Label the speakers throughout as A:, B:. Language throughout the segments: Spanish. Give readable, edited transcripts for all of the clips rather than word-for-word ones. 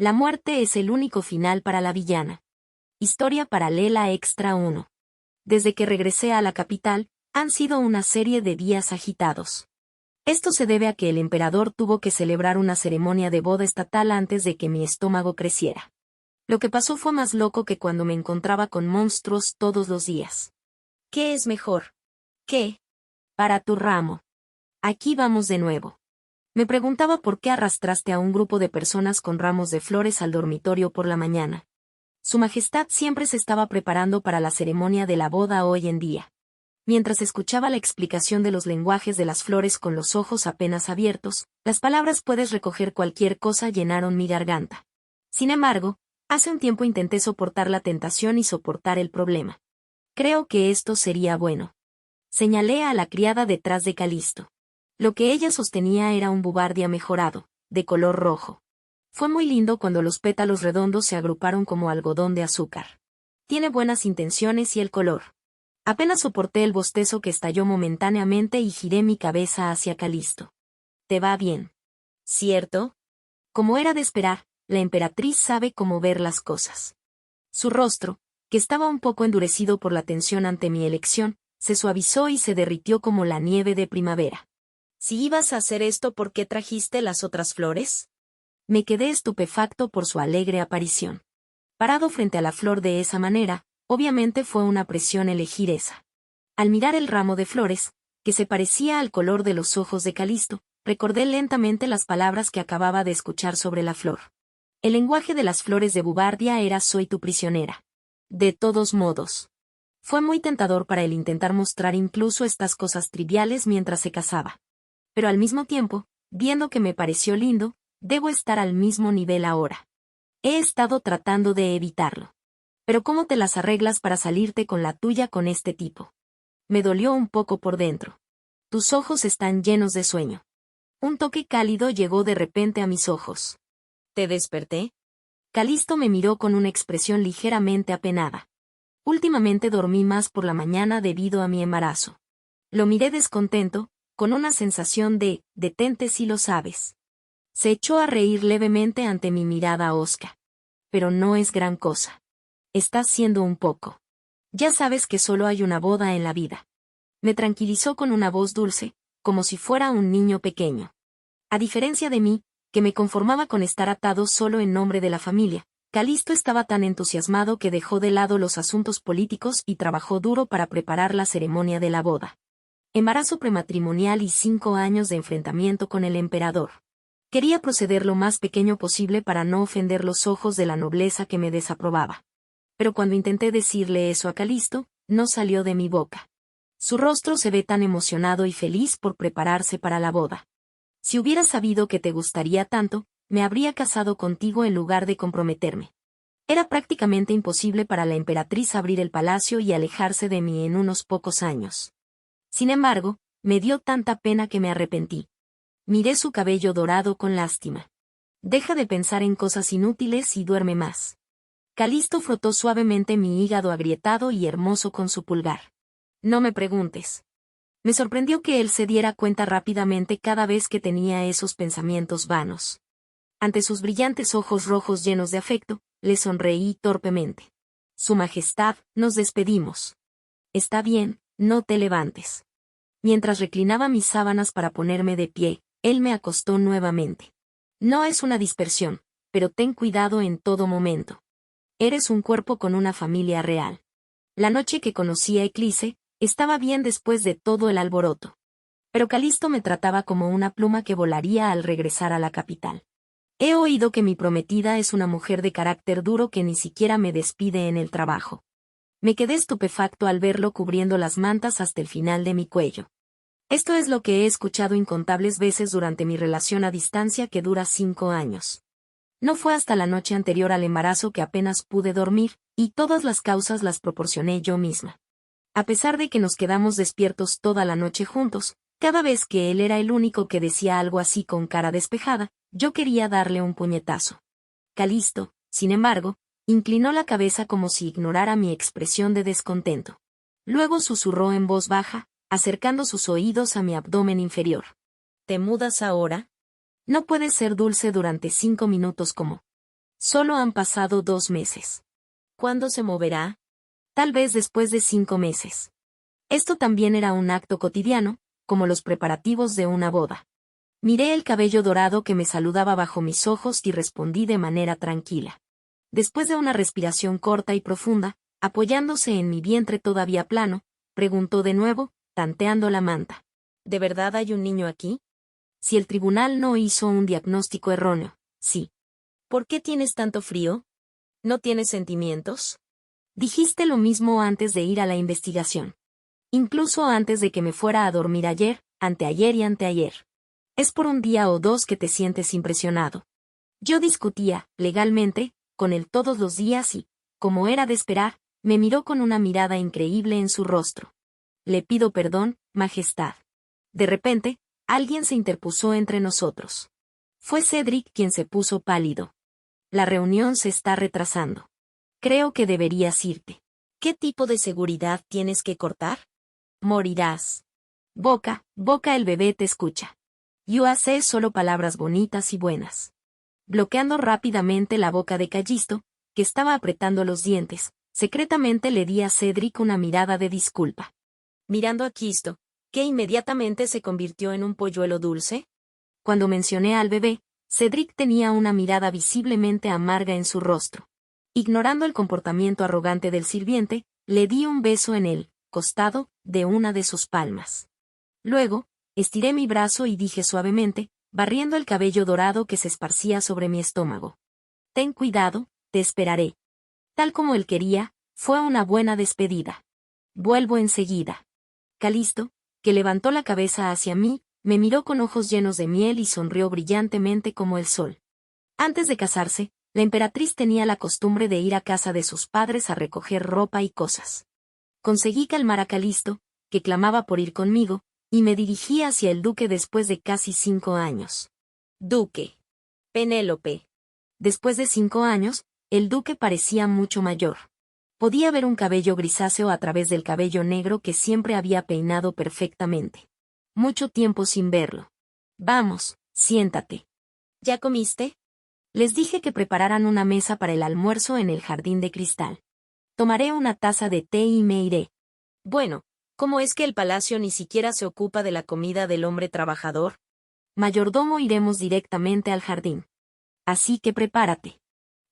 A: La muerte es el único final para la villana. Historia paralela extra 1. Desde que regresé a la capital, han sido una serie de días agitados. Esto se debe a que el emperador tuvo que celebrar una ceremonia de boda estatal antes de que mi estómago creciera. Lo que pasó fue más loco que cuando me encontraba con monstruos todos los días. ¿Qué es mejor? ¿Qué? Para tu ramo. Aquí vamos de nuevo. Me preguntaba por qué arrastraste a un grupo de personas con ramos de flores al dormitorio por la mañana. Su Majestad siempre se estaba preparando para la ceremonia de la boda hoy en día. Mientras escuchaba la explicación de los lenguajes de las flores con los ojos apenas abiertos, las palabras "puedes recoger cualquier cosa" llenaron mi garganta. Sin embargo, hace un tiempo intenté soportar la tentación y soportar el problema. Creo que esto sería bueno. Señalé a la criada detrás de Calisto. Lo que ella sostenía era un buvardia mejorado, de color rojo. Fue muy lindo cuando los pétalos redondos se agruparon como algodón de azúcar. Tiene buenas intenciones y el color. Apenas soporté el bostezo que estalló momentáneamente y giré mi cabeza hacia Calisto. ¿Te va bien? ¿Cierto? Como era de esperar, la emperatriz sabe cómo ver las cosas. Su rostro, que estaba un poco endurecido por la tensión ante mi elección, se suavizó y se derritió como la nieve de primavera. Si ibas a hacer esto, ¿por qué trajiste las otras flores? Me quedé estupefacto por su alegre aparición. Parado frente a la flor de esa manera, obviamente fue una presión elegir esa. Al mirar el ramo de flores, que se parecía al color de los ojos de Calisto, recordé lentamente las palabras que acababa de escuchar sobre la flor. El lenguaje de las flores de Buvardia era "soy tu prisionera". De todos modos, fue muy tentador para él intentar mostrar incluso estas cosas triviales mientras se casaba. Pero al mismo tiempo, viendo que me pareció lindo, debo estar al mismo nivel ahora. He estado tratando de evitarlo. Pero ¿cómo te las arreglas para salirte con la tuya con este tipo? Me dolió un poco por dentro. Tus ojos están llenos de sueño. Un toque cálido llegó de repente a mis ojos. ¿Te desperté? Calisto me miró con una expresión ligeramente apenada. Últimamente dormí más por la mañana debido a mi embarazo. Lo miré descontento, con una sensación de "detente si lo sabes". Se echó a reír levemente ante mi mirada hosca. Pero no es gran cosa. Estás siendo un poco. Ya sabes que solo hay una boda en la vida. Me tranquilizó con una voz dulce, como si fuera un niño pequeño. A diferencia de mí, que me conformaba con estar atado solo en nombre de la familia, Calisto estaba tan entusiasmado que dejó de lado los asuntos políticos y trabajó duro para preparar la ceremonia de la boda. Embarazo prematrimonial y 5 años de enfrentamiento con el emperador. Quería proceder lo más pequeño posible para no ofender los ojos de la nobleza que me desaprobaba. Pero cuando intenté decirle eso a Calisto, no salió de mi boca. Su rostro se ve tan emocionado y feliz por prepararse para la boda. Si hubiera sabido que te gustaría tanto, me habría casado contigo en lugar de comprometerme. Era prácticamente imposible para la emperatriz abrir el palacio y alejarse de mí en unos pocos años. Sin embargo, me dio tanta pena que me arrepentí. Miré su cabello dorado con lástima. Deja de pensar en cosas inútiles y duerme más. Calisto frotó suavemente mi hígado agrietado y hermoso con su pulgar. No me preguntes. Me sorprendió que él se diera cuenta rápidamente cada vez que tenía esos pensamientos vanos. Ante sus brillantes ojos rojos llenos de afecto, le sonreí torpemente. Su Majestad, nos despedimos. Está bien, no te levantes. Mientras reclinaba mis sábanas para ponerme de pie, él me acostó nuevamente. No es una dispersión, pero ten cuidado en todo momento. Eres un cuerpo con una familia real. La noche que conocí a Eclise, estaba bien después de todo el alboroto. Pero Calisto me trataba como una pluma que volaría al regresar a la capital. He oído que mi prometida es una mujer de carácter duro que ni siquiera me despide en el trabajo. Me quedé estupefacto al verlo cubriendo las mantas hasta el final de mi cuello. Esto es lo que he escuchado incontables veces durante mi relación a distancia que dura 5 años. No fue hasta la noche anterior al embarazo que apenas pude dormir, y todas las causas las proporcioné yo misma. A pesar de que nos quedamos despiertos toda la noche juntos, cada vez que él era el único que decía algo así con cara despejada, yo quería darle un puñetazo. Calisto, sin embargo, inclinó la cabeza como si ignorara mi expresión de descontento. Luego susurró en voz baja, acercando sus oídos a mi abdomen inferior. ¿Te mudas ahora? No puedes ser dulce durante 5 minutos como. Solo han pasado 2 meses. ¿Cuándo se moverá? Tal vez después de 5 meses. Esto también era un acto cotidiano, como los preparativos de una boda. Miré el cabello dorado que me saludaba bajo mis ojos y respondí de manera tranquila. Después de una respiración corta y profunda, apoyándose en mi vientre todavía plano, preguntó de nuevo, tanteando la manta. ¿De verdad hay un niño aquí? Si el tribunal no hizo un diagnóstico erróneo, sí. ¿Por qué tienes tanto frío? ¿No tienes sentimientos? Dijiste lo mismo antes de ir a la investigación. Incluso antes de que me fuera a dormir ayer, anteayer y anteayer. Es por un día o 2 que te sientes impresionado. Yo discutía, legalmente, con él todos los días y, como era de esperar, me miró con una mirada increíble en su rostro. Le pido perdón, Majestad. De repente, alguien se interpuso entre nosotros. Fue Cedric quien se puso pálido. La reunión se está retrasando. Creo que deberías irte. ¿Qué tipo de seguridad tienes que cortar? Morirás. Boca, el bebé te escucha. Yo hace solo palabras bonitas y buenas. Bloqueando rápidamente la boca de Callisto, que estaba apretando los dientes, secretamente le di a Cedric una mirada de disculpa. Mirando a Quisto, que inmediatamente se convirtió en un polluelo dulce. Cuando mencioné al bebé, Cedric tenía una mirada visiblemente amarga en su rostro. Ignorando el comportamiento arrogante del sirviente, le di un beso en el costado de una de sus palmas. Luego, estiré mi brazo y dije suavemente, barriendo el cabello dorado que se esparcía sobre mi estómago. Ten cuidado, te esperaré. Tal como él quería, fue una buena despedida. Vuelvo enseguida. Calisto, que levantó la cabeza hacia mí, me miró con ojos llenos de miel y sonrió brillantemente como el sol. Antes de casarse, la emperatriz tenía la costumbre de ir a casa de sus padres a recoger ropa y cosas. Conseguí calmar a Calisto, que clamaba por ir conmigo, y me dirigí hacia el duque después de casi 5 años. Duque. Penélope. Después de 5 años, el duque parecía mucho mayor. Podía ver un cabello grisáceo a través del cabello negro que siempre había peinado perfectamente. Mucho tiempo sin verlo. Vamos, siéntate. ¿Ya comiste? Les dije que prepararan una mesa para el almuerzo en el jardín de cristal. Tomaré una taza de té y me iré. Bueno, ¿cómo es que el palacio ni siquiera se ocupa de la comida del hombre trabajador? Mayordomo, iremos directamente al jardín. Así que prepárate.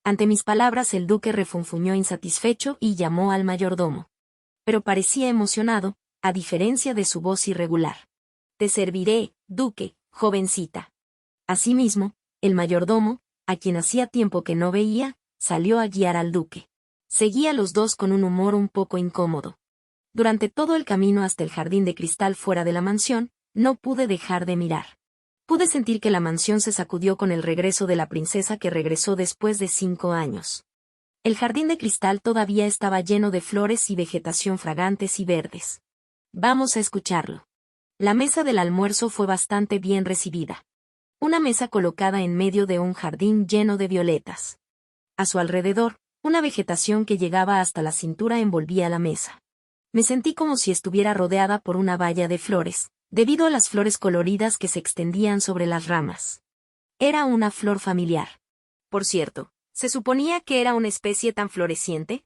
A: Ante mis palabras el duque refunfuñó insatisfecho y llamó al mayordomo. Pero parecía emocionado, a diferencia de su voz irregular. Te serviré, duque, jovencita. Asimismo, el mayordomo, a quien hacía tiempo que no veía, salió a guiar al duque. Seguía a los dos con un humor un poco incómodo. Durante todo el camino hasta el jardín de cristal fuera de la mansión, no pude dejar de mirar. Pude sentir que la mansión se sacudió con el regreso de la princesa que regresó después de 5 años. El jardín de cristal todavía estaba lleno de flores y vegetación fragantes y verdes. Vamos a escucharlo. La mesa del almuerzo fue bastante bien recibida. Una mesa colocada en medio de un jardín lleno de violetas. A su alrededor, una vegetación que llegaba hasta la cintura envolvía la mesa. Me sentí como si estuviera rodeada por una valla de flores, debido a las flores coloridas que se extendían sobre las ramas. Era una flor familiar. Por cierto, ¿se suponía que era una especie tan floreciente?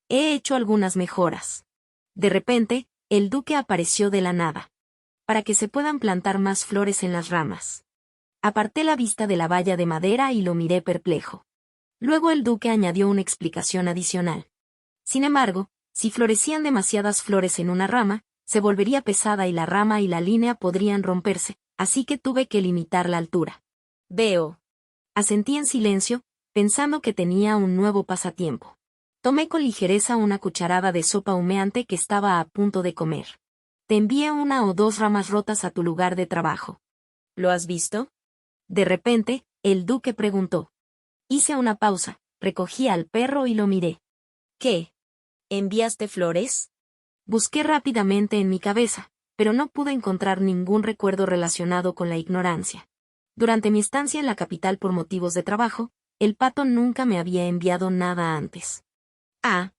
A: He hecho algunas mejoras. De repente, el duque apareció de la nada. Para que se puedan plantar más flores en las ramas. Aparté la vista de la valla de madera y lo miré perplejo. Luego el duque añadió una explicación adicional. Sin embargo, si florecían demasiadas flores en una rama, se volvería pesada y la rama y la línea podrían romperse, así que tuve que limitar la altura. Veo. Asentí en silencio, pensando que tenía un nuevo pasatiempo. Tomé con ligereza una cucharada de sopa humeante que estaba a punto de comer. Te envié 1 o 2 ramas rotas a tu lugar de trabajo. ¿Lo has visto? De repente, el duque preguntó. Hice una pausa, recogí al perro y lo miré. ¿Qué? ¿Enviaste flores? Busqué rápidamente en mi cabeza, pero no pude encontrar ningún recuerdo relacionado con la ignorancia. Durante mi estancia en la capital por motivos de trabajo, el pato nunca me había enviado nada antes. Ah.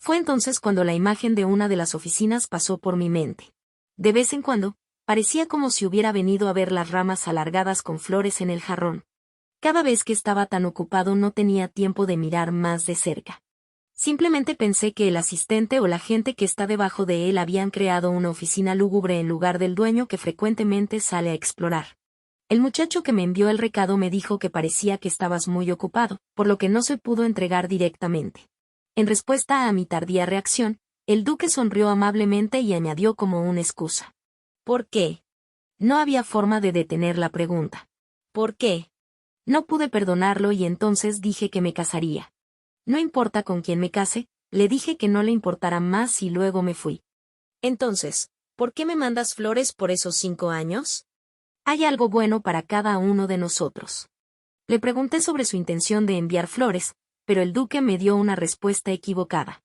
A: Fue entonces cuando la imagen de una de las oficinas pasó por mi mente. De vez en cuando, parecía como si hubiera venido a ver las ramas alargadas con flores en el jarrón. Cada vez que estaba tan ocupado no tenía tiempo de mirar más de cerca. Simplemente pensé que el asistente o la gente que está debajo de él habían creado una oficina lúgubre en lugar del dueño que frecuentemente sale a explorar. El muchacho que me envió el recado me dijo que parecía que estabas muy ocupado, por lo que no se pudo entregar directamente. En respuesta a mi tardía reacción, el duque sonrió amablemente y añadió como una excusa. ¿Por qué? No había forma de detener la pregunta. ¿Por qué? No pude perdonarlo y entonces dije que me casaría. No importa con quién me case, le dije que no le importara más y luego me fui. Entonces, ¿por qué me mandas flores por esos 5 años? Hay algo bueno para cada uno de nosotros. Le pregunté sobre su intención de enviar flores, pero el duque me dio una respuesta equivocada.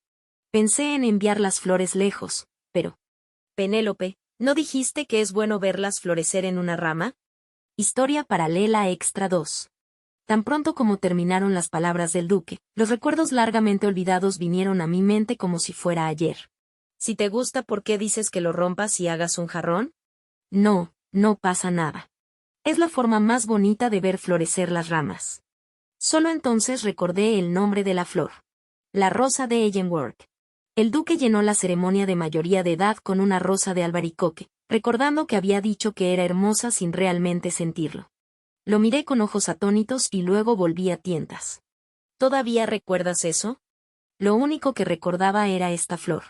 A: Pensé en enviar las flores lejos, pero... Penélope, ¿no dijiste que es bueno verlas florecer en una rama? Historia paralela extra 2. Tan pronto como terminaron las palabras del duque, los recuerdos largamente olvidados vinieron a mi mente como si fuera ayer. Si te gusta, ¿por qué dices que lo rompas y hagas un jarrón? No, no pasa nada. Es la forma más bonita de ver florecer las ramas. Solo entonces recordé el nombre de la flor. La rosa de Ellenworth. El duque llenó la ceremonia de mayoría de edad con una rosa de albaricoque, recordando que había dicho que era hermosa sin realmente sentirlo. Lo miré con ojos atónitos y luego volví a tientas. ¿Todavía recuerdas eso? Lo único que recordaba era esta flor.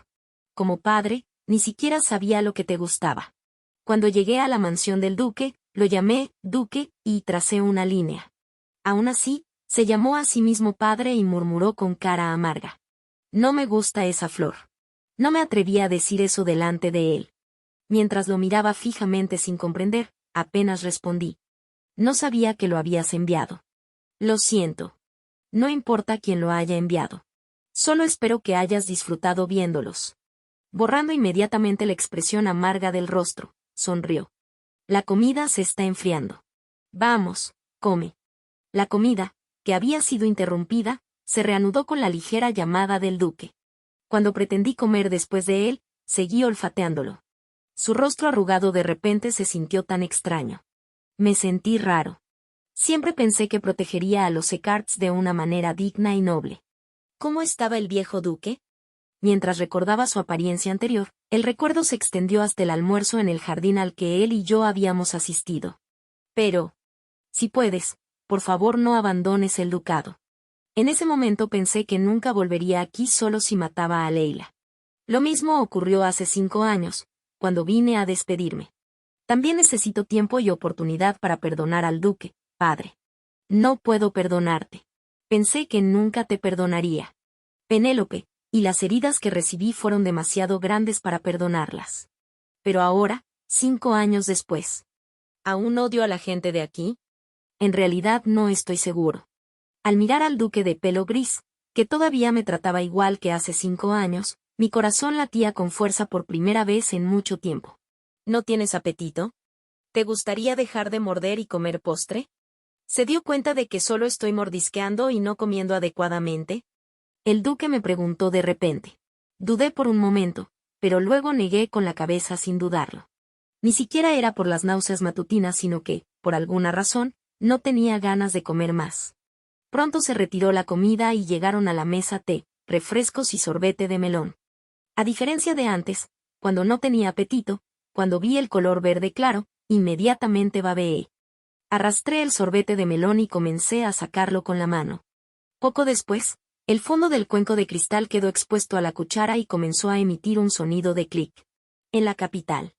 A: Como padre, ni siquiera sabía lo que te gustaba. Cuando llegué a la mansión del duque, lo llamé Duque y tracé una línea. Aún así, se llamó a sí mismo padre y murmuró con cara amarga. No me gusta esa flor. No me atreví a decir eso delante de él. Mientras lo miraba fijamente sin comprender, apenas respondí. No sabía que lo habías enviado. Lo siento. No importa quién lo haya enviado. Solo espero que hayas disfrutado viéndolos. Borrando inmediatamente la expresión amarga del rostro, sonrió. La comida se está enfriando. Vamos, come. La comida, que había sido interrumpida, se reanudó con la ligera llamada del duque. Cuando pretendí comer después de él, seguí olfateándolo. Su rostro arrugado de repente se sintió tan extraño. Me sentí raro. Siempre pensé que protegería a los Ecarts de una manera digna y noble. ¿Cómo estaba el viejo duque? Mientras recordaba su apariencia anterior, el recuerdo se extendió hasta el almuerzo en el jardín al que él y yo habíamos asistido. Pero, si puedes, por favor no abandones el ducado. En ese momento pensé que nunca volvería aquí solo si mataba a Leila. Lo mismo ocurrió hace 5 años, cuando vine a despedirme. También necesito tiempo y oportunidad para perdonar al duque, padre. No puedo perdonarte. Pensé que nunca te perdonaría. Penélope, y las heridas que recibí fueron demasiado grandes para perdonarlas. Pero ahora, 5 años después. ¿Aún odio a la gente de aquí? En realidad no estoy seguro. Al mirar al duque de pelo gris, que todavía me trataba igual que hace 5 años, mi corazón latía con fuerza por primera vez en mucho tiempo. ¿No tienes apetito? ¿Te gustaría dejar de morder y comer postre? ¿Se dio cuenta de que solo estoy mordisqueando y no comiendo adecuadamente? El duque me preguntó de repente. Dudé por un momento, pero luego negué con la cabeza sin dudarlo. Ni siquiera era por las náuseas matutinas, sino que, por alguna razón, no tenía ganas de comer más. Pronto se retiró la comida y llegaron a la mesa té, refrescos y sorbete de melón. A diferencia de antes, cuando no tenía apetito, cuando vi el color verde claro, inmediatamente babeé. Arrastré el sorbete de melón y comencé a sacarlo con la mano. Poco después, el fondo del cuenco de cristal quedó expuesto a la cuchara y comenzó a emitir un sonido de clic. En la capital.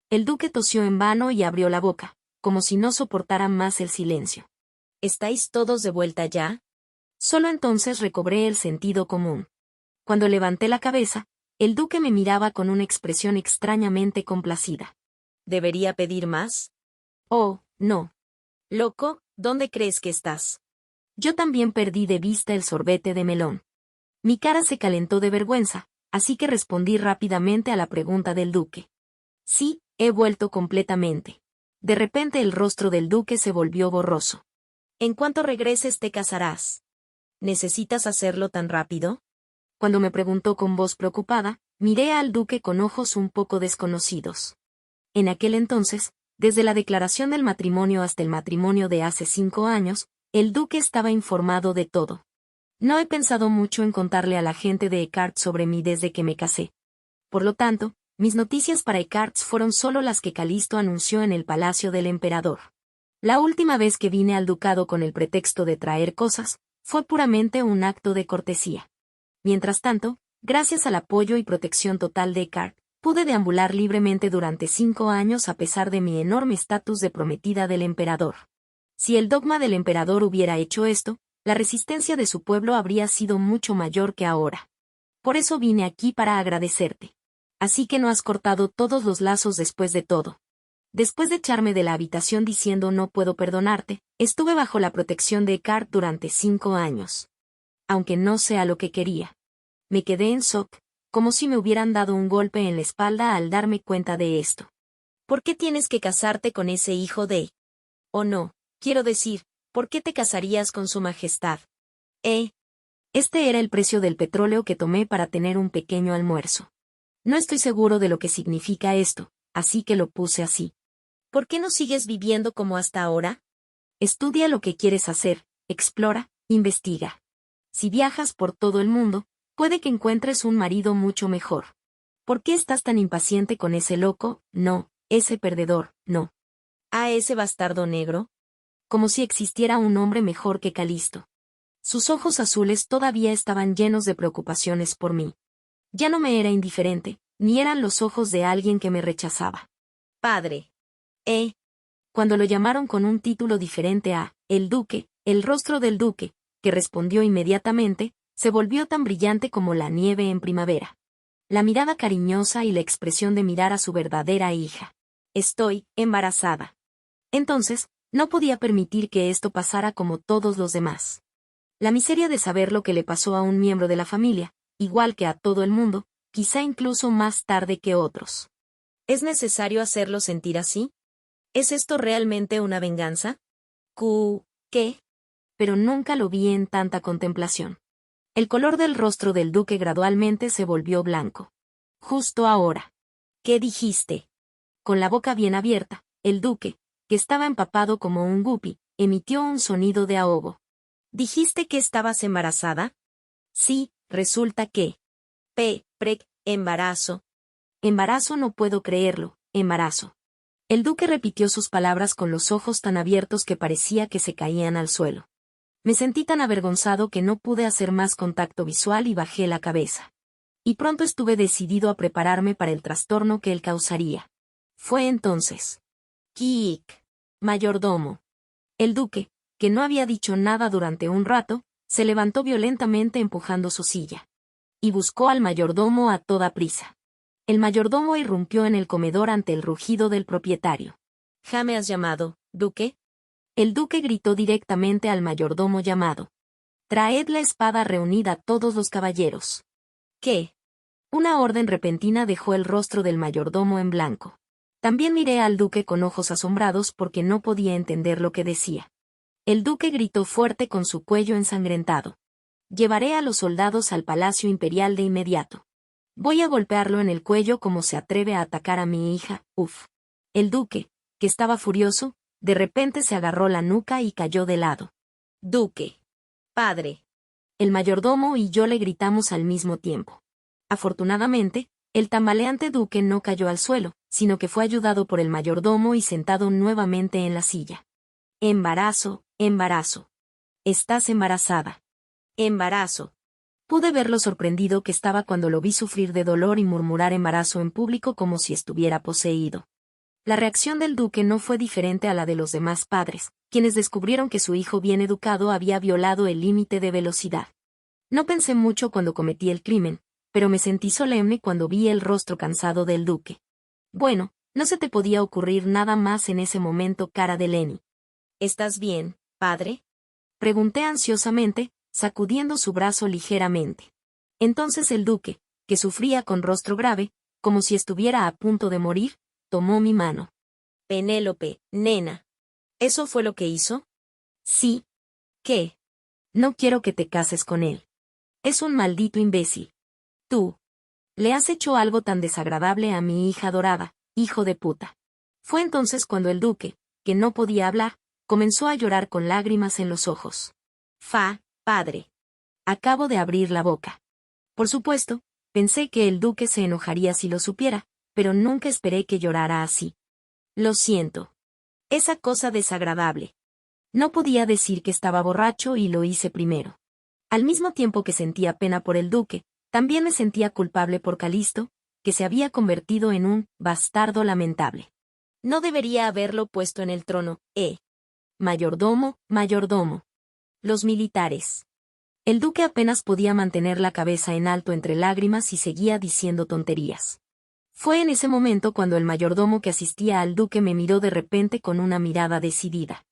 A: El duque tosió en vano y abrió la boca, como si no soportara más el silencio. ¿Estáis todos de vuelta ya? Solo entonces recobré el sentido común. Cuando levanté la cabeza, el duque me miraba con una expresión extrañamente complacida. ¿Debería pedir más? Oh, no. Loco, ¿dónde crees que estás? Yo también perdí de vista el sorbete de melón. Mi cara se calentó de vergüenza, así que respondí rápidamente a la pregunta del duque. Sí, he vuelto completamente. De repente el rostro del duque se volvió borroso. En cuanto regreses te casarás. ¿Necesitas hacerlo tan rápido? Cuando me preguntó con voz preocupada, miré al duque con ojos un poco desconocidos. En aquel entonces, desde la declaración del matrimonio hasta el matrimonio de hace 5 años, El duque estaba informado de todo. No he pensado mucho en contarle a la gente de Eckhart sobre mí desde que me casé. Por lo tanto, mis noticias para Eckhart fueron solo las que Calisto anunció en el palacio del emperador. La última vez que vine al ducado con el pretexto de traer cosas, fue puramente un acto de cortesía. Mientras tanto, gracias al apoyo y protección total de Eckhart, pude deambular libremente durante 5 años a pesar de mi enorme estatus de prometida del emperador. Si el dogma del emperador hubiera hecho esto, la resistencia de su pueblo habría sido mucho mayor que ahora. Por eso vine aquí para agradecerte. Así que no has cortado todos los lazos después de todo. Después de echarme de la habitación diciendo no puedo perdonarte, estuve bajo la protección de Eckhart durante 5 años. Aunque no sea lo que quería. Me quedé en shock, como si me hubieran dado un golpe en la espalda al darme cuenta de esto. ¿Por qué tienes que casarte con ese hijo de? ¿O no? Quiero decir, ¿por qué te casarías con su majestad? Este era el precio del petróleo que tomé para tener un pequeño almuerzo. No estoy seguro de lo que significa esto, así que lo puse así. ¿Por qué no sigues viviendo como hasta ahora? Estudia lo que quieres hacer, explora, investiga. Si viajas por todo el mundo, puede que encuentres un marido mucho mejor. ¿Por qué estás tan impaciente con ese loco? No, ese perdedor, no. ¿A ese bastardo negro? Como si existiera un hombre mejor que Calisto. Sus ojos azules todavía estaban llenos de preocupaciones por mí. Ya no me era indiferente, ni eran los ojos de alguien que me rechazaba. Padre. Cuando lo llamaron con un título diferente a El Duque, el rostro del duque, que respondió inmediatamente, se volvió tan brillante como la nieve en primavera. La mirada cariñosa y la expresión de mirar a su verdadera hija. Estoy embarazada. Entonces, no podía permitir que esto pasara como todos los demás. La miseria de saber lo que le pasó a un miembro de la familia, igual que a todo el mundo, quizá incluso más tarde que otros. ¿Es necesario hacerlo sentir así? ¿Es esto realmente una venganza? ¿Qué? Pero nunca lo vi en tanta contemplación. El color del rostro del duque gradualmente se volvió blanco. Justo ahora. ¿Qué dijiste? Con la boca bien abierta, el duque, que estaba empapado como un guppy, emitió un sonido de ahogo. ¿Dijiste que estabas embarazada? Sí, resulta que. Embarazo. Embarazo, no puedo creerlo, embarazo. El duque repitió sus palabras con los ojos tan abiertos que parecía que se caían al suelo. Me sentí tan avergonzado que no pude hacer más contacto visual y bajé la cabeza. Y pronto estuve decidido a prepararme para el trastorno que él causaría. Fue entonces. Kik. Mayordomo. El duque, que no había dicho nada durante un rato, se levantó violentamente empujando su silla. Y buscó al mayordomo a toda prisa. El mayordomo irrumpió en el comedor ante el rugido del propietario. ¿Ya me has llamado, duque? El duque gritó directamente al mayordomo llamado. Traed la espada reunida todos los caballeros. ¿Qué? Una orden repentina dejó el rostro del mayordomo en blanco. También miré al duque con ojos asombrados porque no podía entender lo que decía. El duque gritó fuerte con su cuello ensangrentado. Llevaré a los soldados al palacio imperial de inmediato. Voy a golpearlo en el cuello como se atreve a atacar a mi hija, El duque, que estaba furioso, de repente se agarró la nuca y cayó de lado. Duque. Padre. El mayordomo y yo le gritamos al mismo tiempo. Afortunadamente, el tambaleante duque no cayó al suelo, sino que fue ayudado por el mayordomo y sentado nuevamente en la silla. Embarazo, embarazo. Estás embarazada. Embarazo. Pude ver lo sorprendido que estaba cuando lo vi sufrir de dolor y murmurar embarazo en público como si estuviera poseído. La reacción del duque no fue diferente a la de los demás padres, quienes descubrieron que su hijo bien educado había violado el límite de velocidad. No pensé mucho cuando cometí el crimen, pero me sentí solemne cuando vi el rostro cansado del duque. Bueno, no se te podía ocurrir nada más en ese momento, cara de Lenny. ¿Estás bien, padre? Pregunté ansiosamente, sacudiendo su brazo ligeramente. Entonces el duque, que sufría con rostro grave, como si estuviera a punto de morir, tomó mi mano. Penélope, nena. ¿Eso fue lo que hizo? Sí. ¿Qué? No quiero que te cases con él. Es un maldito imbécil. Tú. Le has hecho algo tan desagradable a mi hija adorada, hijo de puta. Fue entonces cuando el duque, que no podía hablar, Comenzó a llorar con lágrimas en los ojos. Padre. Acabo de abrir la boca. Por supuesto, pensé que el duque se enojaría si lo supiera, pero nunca esperé que llorara así. Lo siento. Esa cosa desagradable. No podía decir que estaba borracho y lo hice primero. Al mismo tiempo que sentía pena por el duque, también me sentía culpable por Calisto, que se había convertido en un bastardo lamentable. No debería haberlo puesto en el trono, Mayordomo, mayordomo. Los militares. El duque apenas podía mantener la cabeza en alto entre lágrimas y seguía diciendo tonterías. Fue en ese momento cuando el mayordomo que asistía al duque me miró de repente con una mirada decidida.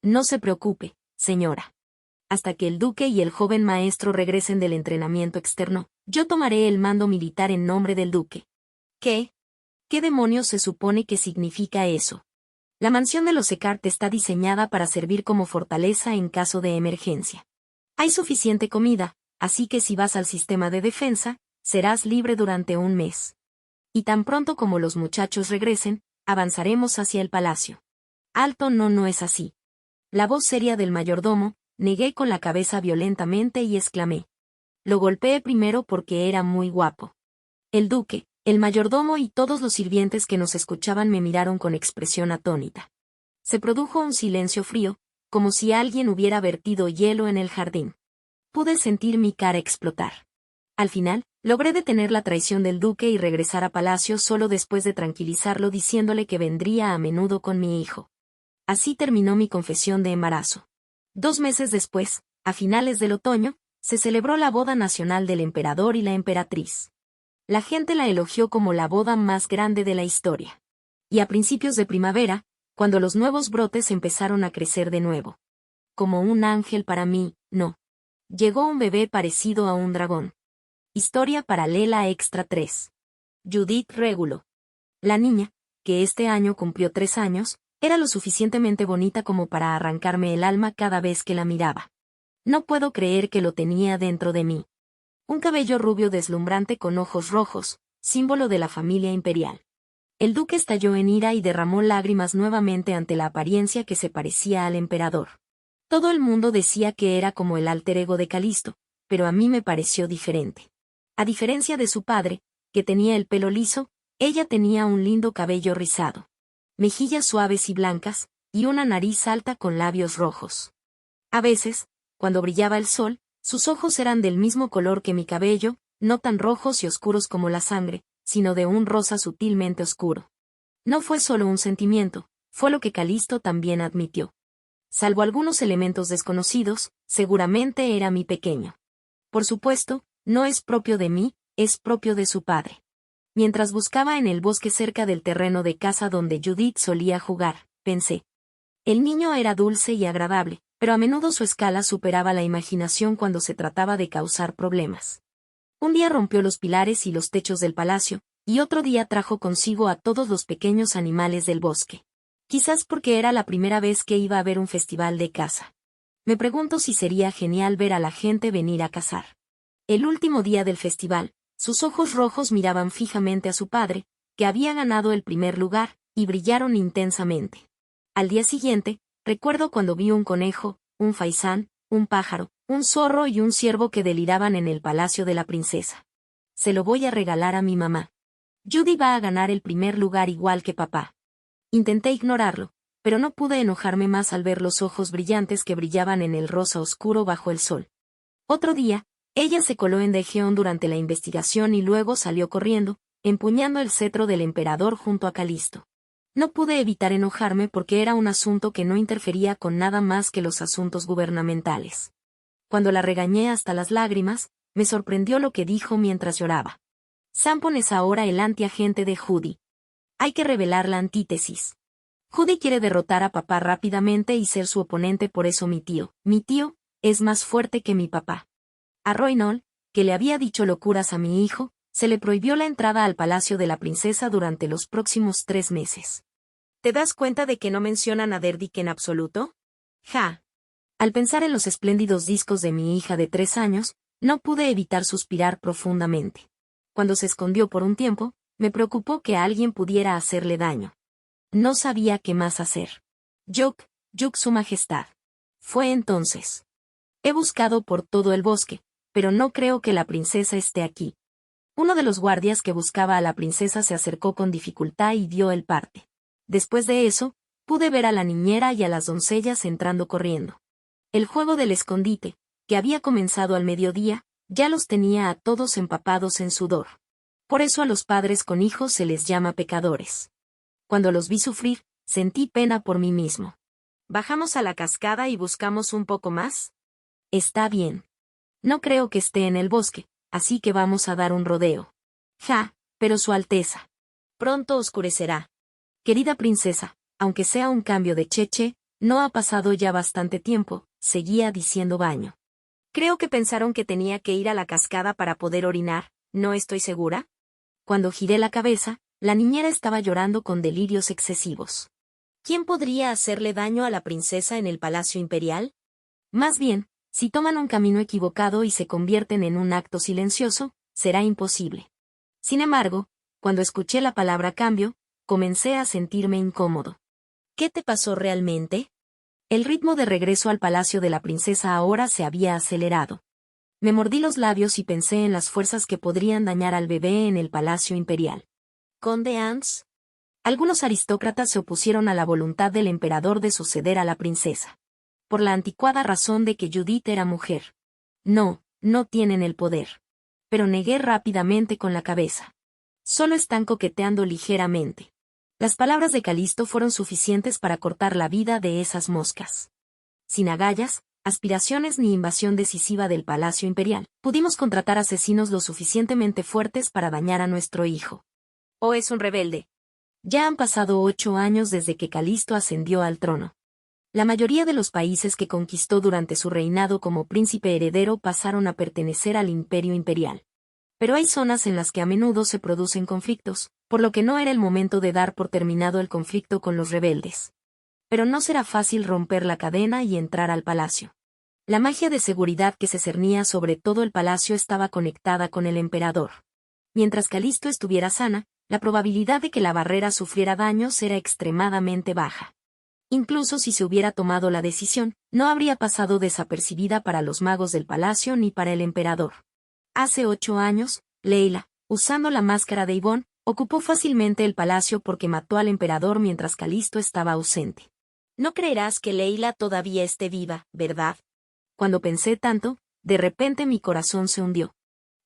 A: No se preocupe, señora. Hasta que el duque y el joven maestro regresen del entrenamiento externo, yo tomaré el mando militar en nombre del duque. ¿Qué? ¿Qué demonios se supone que significa eso? La mansión de los Eckhart está diseñada para servir como fortaleza en caso de emergencia. Hay suficiente comida, así que si vas al sistema de defensa, serás libre durante un mes. Y tan pronto como los muchachos regresen, avanzaremos hacia el palacio. Alto, no es así. La voz seria del mayordomo, negué con la cabeza violentamente y exclamé. Lo golpeé primero porque era muy guapo. El duque, el mayordomo y todos los sirvientes que nos escuchaban me miraron con expresión atónita. Se produjo un silencio frío, como si alguien hubiera vertido hielo en el jardín. Pude sentir mi cara explotar. Al final, logré detener la traición del duque y regresar a palacio solo después de tranquilizarlo diciéndole que vendría a menudo con mi hijo. Así terminó mi confesión de embarazo. 2 meses después, a finales del otoño, se celebró la boda nacional del emperador y la emperatriz. La gente la elogió como la boda más grande de la historia. Y a principios de primavera, cuando los nuevos brotes empezaron a crecer de nuevo. Como un ángel para mí, no. Llegó un bebé parecido a un dragón. Historia paralela extra 3. Judith Régulo. La niña, que este año cumplió 3 años, era lo suficientemente bonita como para arrancarme el alma cada vez que la miraba. No puedo creer que lo tenía dentro de mí. Un cabello rubio deslumbrante con ojos rojos, símbolo de la familia imperial. El duque estalló en ira y derramó lágrimas nuevamente ante la apariencia que se parecía al emperador. Todo el mundo decía que era como el alter ego de Calisto, pero a mí me pareció diferente. A diferencia de su padre, que tenía el pelo liso, ella tenía un lindo cabello rizado. Mejillas suaves y blancas, y una nariz alta con labios rojos. A veces, cuando brillaba el sol, sus ojos eran del mismo color que mi cabello, no tan rojos y oscuros como la sangre, sino de un rosa sutilmente oscuro. No fue solo un sentimiento, fue lo que Calisto también admitió. Salvo algunos elementos desconocidos, seguramente era mi pequeño. Por supuesto, no es propio de mí, es propio de su padre. Mientras buscaba en el bosque cerca del terreno de casa donde Judith solía jugar, pensé. El niño era dulce y agradable, pero a menudo su escala superaba la imaginación cuando se trataba de causar problemas. Un día rompió los pilares y los techos del palacio, y otro día trajo consigo a todos los pequeños animales del bosque. Quizás porque era la primera vez que iba a ver un festival de caza. Me pregunto si sería genial ver a la gente venir a cazar. El último día del festival, sus ojos rojos miraban fijamente a su padre, que había ganado el primer lugar, y brillaron intensamente. Al día siguiente, recuerdo cuando vi un conejo, un faisán, un pájaro, un zorro y un ciervo que deliraban en el palacio de la princesa. Se lo voy a regalar a mi mamá. Judy va a ganar el primer lugar igual que papá. Intenté ignorarlo, pero no pude enojarme más al ver los ojos brillantes que brillaban en el rosa oscuro bajo el sol. Otro día, ella se coló en Daejeon durante la investigación y luego salió corriendo, empuñando el cetro del emperador junto a Calisto. No pude evitar enojarme porque era un asunto que no interfería con nada más que los asuntos gubernamentales. Cuando la regañé hasta las lágrimas, me sorprendió lo que dijo mientras lloraba. Sampon es ahora el antiagente de Judy. Hay que revelar la antítesis. Judy quiere derrotar a papá rápidamente y ser su oponente, por eso mi tío, es más fuerte que mi papá. A Roynol, que le había dicho locuras a mi hijo, se le prohibió la entrada al palacio de la princesa durante los próximos 3 meses. ¿Te das cuenta de que no mencionan a Derdick en absoluto? Ja. Al pensar en los espléndidos discos de mi hija de 3 años, no pude evitar suspirar profundamente. Cuando se escondió por un tiempo, me preocupó que alguien pudiera hacerle daño. No sabía qué más hacer. Yuk, su majestad. Fue entonces. He buscado por todo el bosque, pero no creo que la princesa esté aquí. Uno de los guardias que buscaba a la princesa se acercó con dificultad y dio el parte. Después de eso, pude ver a la niñera y a las doncellas entrando corriendo. El juego del escondite, que había comenzado al mediodía, ya los tenía a todos empapados en sudor. Por eso a los padres con hijos se les llama pecadores. Cuando los vi sufrir, sentí pena por mí mismo. ¿Bajamos a la cascada y buscamos un poco más? Está bien. No creo que esté en el bosque, así que vamos a dar un rodeo. Ja, pero Su Alteza. Pronto oscurecerá. Querida princesa, aunque sea un cambio de cheche, no ha pasado ya bastante tiempo, seguía diciendo Baño. Creo que pensaron que tenía que ir a la cascada para poder orinar, ¿no estoy segura? Cuando giré la cabeza, la niñera estaba llorando con delirios excesivos. ¿Quién podría hacerle daño a la princesa en el Palacio Imperial? Más bien, si toman un camino equivocado y se convierten en un acto silencioso, será imposible. Sin embargo, cuando escuché la palabra cambio, comencé a sentirme incómodo. ¿Qué te pasó realmente? El ritmo de regreso al palacio de la princesa ahora se había acelerado. Me mordí los labios y pensé en las fuerzas que podrían dañar al bebé en el Palacio Imperial. ¿Conde Ans? Algunos aristócratas se opusieron a la voluntad del emperador de suceder a la princesa. Por la anticuada razón de que Judith era mujer. No, no tienen el poder. Pero negué rápidamente con la cabeza. Solo están coqueteando ligeramente. Las palabras de Calisto fueron suficientes para cortar la vida de esas moscas. Sin agallas, aspiraciones ni invasión decisiva del Palacio Imperial, pudimos contratar asesinos lo suficientemente fuertes para dañar a nuestro hijo. ¿O es un rebelde? Ya han pasado 8 años desde que Calisto ascendió al trono. La mayoría de los países que conquistó durante su reinado como príncipe heredero pasaron a pertenecer al Imperio Imperial. Pero hay zonas en las que a menudo se producen conflictos, por lo que no era el momento de dar por terminado el conflicto con los rebeldes. Pero no será fácil romper la cadena y entrar al palacio. La magia de seguridad que se cernía sobre todo el palacio estaba conectada con el emperador. Mientras Calisto estuviera sana, la probabilidad de que la barrera sufriera daños era extremadamente baja. Incluso si se hubiera tomado la decisión, no habría pasado desapercibida para los magos del palacio ni para el emperador. Hace 8 años, Leila, usando la máscara de Yvonne, ocupó fácilmente el palacio porque mató al emperador mientras Calisto estaba ausente. No creerás que Leila todavía esté viva, ¿verdad? Cuando pensé tanto, de repente mi corazón se hundió.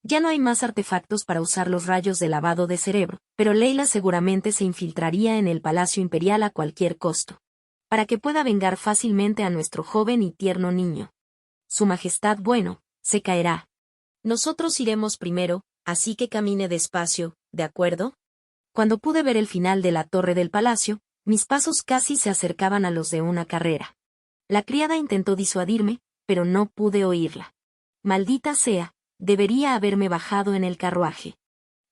A: Ya no hay más artefactos para usar los rayos de lavado de cerebro, pero Leila seguramente se infiltraría en el Palacio Imperial a cualquier costo. Para que pueda vengar fácilmente a nuestro joven y tierno niño. Su Majestad, bueno, se caerá. Nosotros iremos primero, así que camine despacio, ¿de acuerdo? Cuando pude ver el final de la torre del palacio, mis pasos casi se acercaban a los de una carrera. La criada intentó disuadirme, pero no pude oírla. Maldita sea, debería haberme bajado en el carruaje.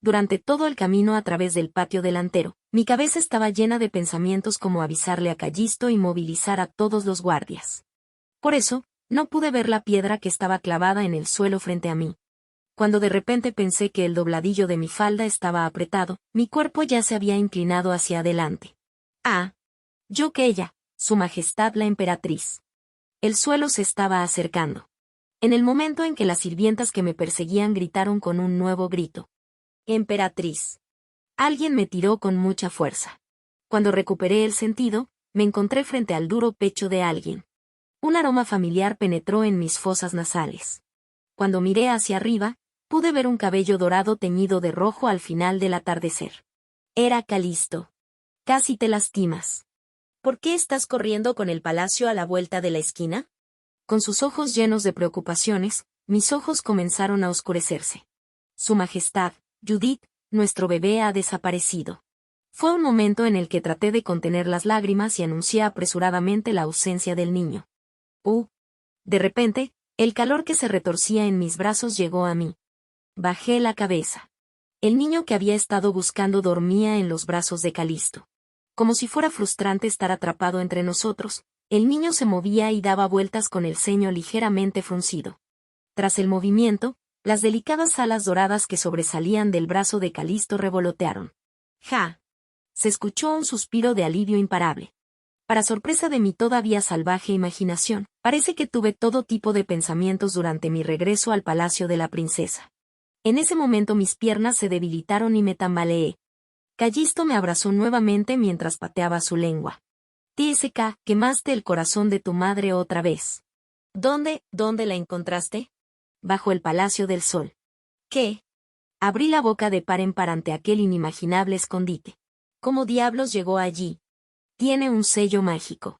A: Durante todo el camino a través del patio delantero, mi cabeza estaba llena de pensamientos como avisarle a Callisto y movilizar a todos los guardias. Por eso, no pude ver la piedra que estaba clavada en el suelo frente a mí. Cuando de repente pensé que el dobladillo de mi falda estaba apretado, mi cuerpo ya se había inclinado hacia adelante. Ah. Yo que ella, Su Majestad la Emperatriz. El suelo se estaba acercando. En el momento en que las sirvientas que me perseguían gritaron con un nuevo grito. Emperatriz. Alguien me tiró con mucha fuerza. Cuando recuperé el sentido, me encontré frente al duro pecho de alguien. Un aroma familiar penetró en mis fosas nasales. Cuando miré hacia arriba, pude ver un cabello dorado teñido de rojo al final del atardecer. Era Calisto. Casi te lastimas. ¿Por qué estás corriendo con el palacio a la vuelta de la esquina? Con sus ojos llenos de preocupaciones, mis ojos comenzaron a oscurecerse. Su Majestad, Judith, nuestro bebé ha desaparecido. Fue un momento en el que traté de contener las lágrimas y anuncié apresuradamente la ausencia del niño. De repente, el calor que se retorcía en mis brazos llegó a mí. Bajé la cabeza. El niño que había estado buscando dormía en los brazos de Calisto. Como si fuera frustrante estar atrapado entre nosotros, el niño se movía y daba vueltas con el ceño ligeramente fruncido. Tras el movimiento, las delicadas alas doradas que sobresalían del brazo de Calisto revolotearon. ¡Ja! Se escuchó un suspiro de alivio imparable. Para sorpresa de mi todavía salvaje imaginación, parece que tuve todo tipo de pensamientos durante mi regreso al palacio de la princesa. En ese momento mis piernas se debilitaron y me tambaleé. Callisto me abrazó nuevamente mientras pateaba su lengua. TSK, quemaste el corazón de tu madre otra vez. ¿Dónde la encontraste? Bajo el Palacio del Sol. ¿Qué? Abrí la boca de par en par ante aquel inimaginable escondite. ¿Cómo diablos llegó allí? Tiene un sello mágico.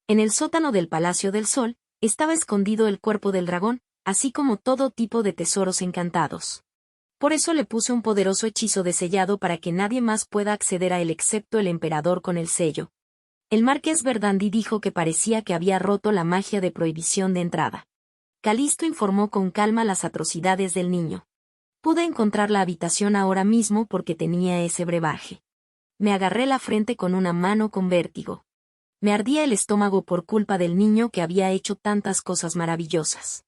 A: En el sótano del Palacio del Sol, estaba escondido el cuerpo del dragón, así como todo tipo de tesoros encantados. Por eso le puse un poderoso hechizo de sellado para que nadie más pueda acceder a él excepto el emperador con el sello. El marqués Verdandi dijo que parecía que había roto la magia de prohibición de entrada. Calisto informó con calma las atrocidades del niño. Pude encontrar la habitación ahora mismo porque tenía ese brebaje. Me agarré la frente con una mano con vértigo. Me ardía el estómago por culpa del niño que había hecho tantas cosas maravillosas.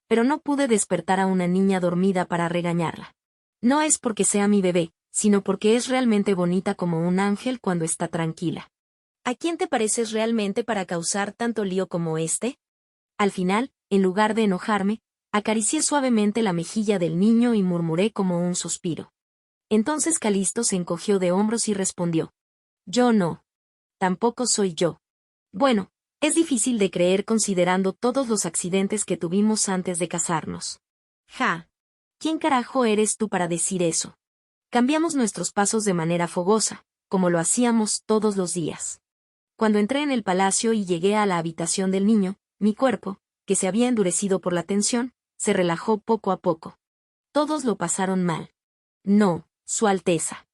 A: Pero no pude despertar a una niña dormida para regañarla. No es porque sea mi bebé, sino porque es realmente bonita como un ángel cuando está tranquila. ¿A quién te pareces realmente para causar tanto lío como este? Al final, en lugar de enojarme, acaricié suavemente la mejilla del niño y murmuré como un suspiro. Entonces Calisto se encogió de hombros y respondió. Yo no. Tampoco soy yo. Bueno, es difícil de creer considerando todos los accidentes que tuvimos antes de casarnos. Ja. ¿Quién carajo eres tú para decir eso? Cambiamos nuestros pasos de manera fogosa, como lo hacíamos todos los días. Cuando entré en el palacio y llegué a la habitación del niño, mi cuerpo, que se había endurecido por la tensión, se relajó poco a poco. Todos lo pasaron mal. No, Su Alteza.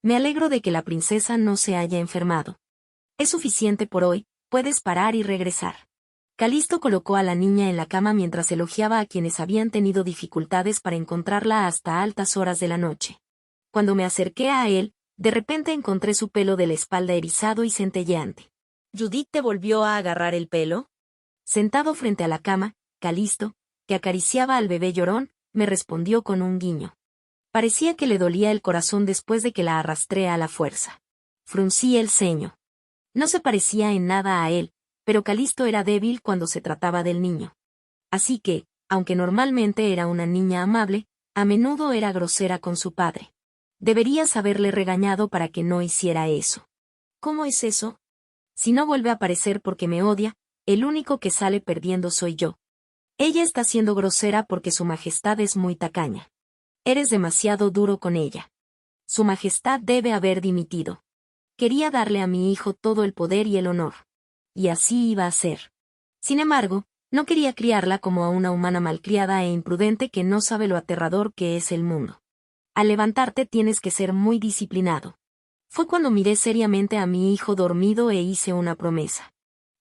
A: Me alegro de que la princesa no se haya enfermado. Es suficiente por hoy, puedes parar y regresar. Calisto colocó a la niña en la cama mientras elogiaba a quienes habían tenido dificultades para encontrarla hasta altas horas de la noche. Cuando me acerqué a él, de repente encontré su pelo de la espalda erizado y centelleante. ¿Judith te volvió a agarrar el pelo? Sentado frente a la cama, Calisto, que acariciaba al bebé llorón, me respondió con un guiño. Parecía que le dolía el corazón después de que la arrastré a la fuerza. Fruncí el ceño. No se parecía en nada a él, pero Calisto era débil cuando se trataba del niño. Así que, aunque normalmente era una niña amable, a menudo era grosera con su padre. Deberías haberle regañado para que no hiciera eso. ¿Cómo es eso? Si no vuelve a aparecer porque me odia, el único que sale perdiendo soy yo. Ella está siendo grosera porque Su Majestad es muy tacaña. Eres demasiado duro con ella. Su Majestad debe haber dimitido. Quería darle a mi hijo todo el poder y el honor. Y así iba a ser. Sin embargo, no quería criarla como a una humana malcriada e imprudente que no sabe lo aterrador que es el mundo. Al levantarte tienes que ser muy disciplinado. Fue cuando miré seriamente a mi hijo dormido e hice una promesa.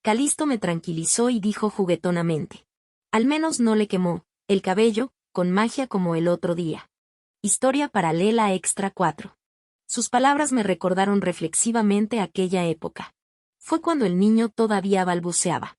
A: Calisto me tranquilizó y dijo juguetonamente. Al menos no le quemó el cabello, con magia como el otro día. Historia paralela extra 4. Sus palabras me recordaron reflexivamente aquella época. Fue cuando el niño todavía balbuceaba.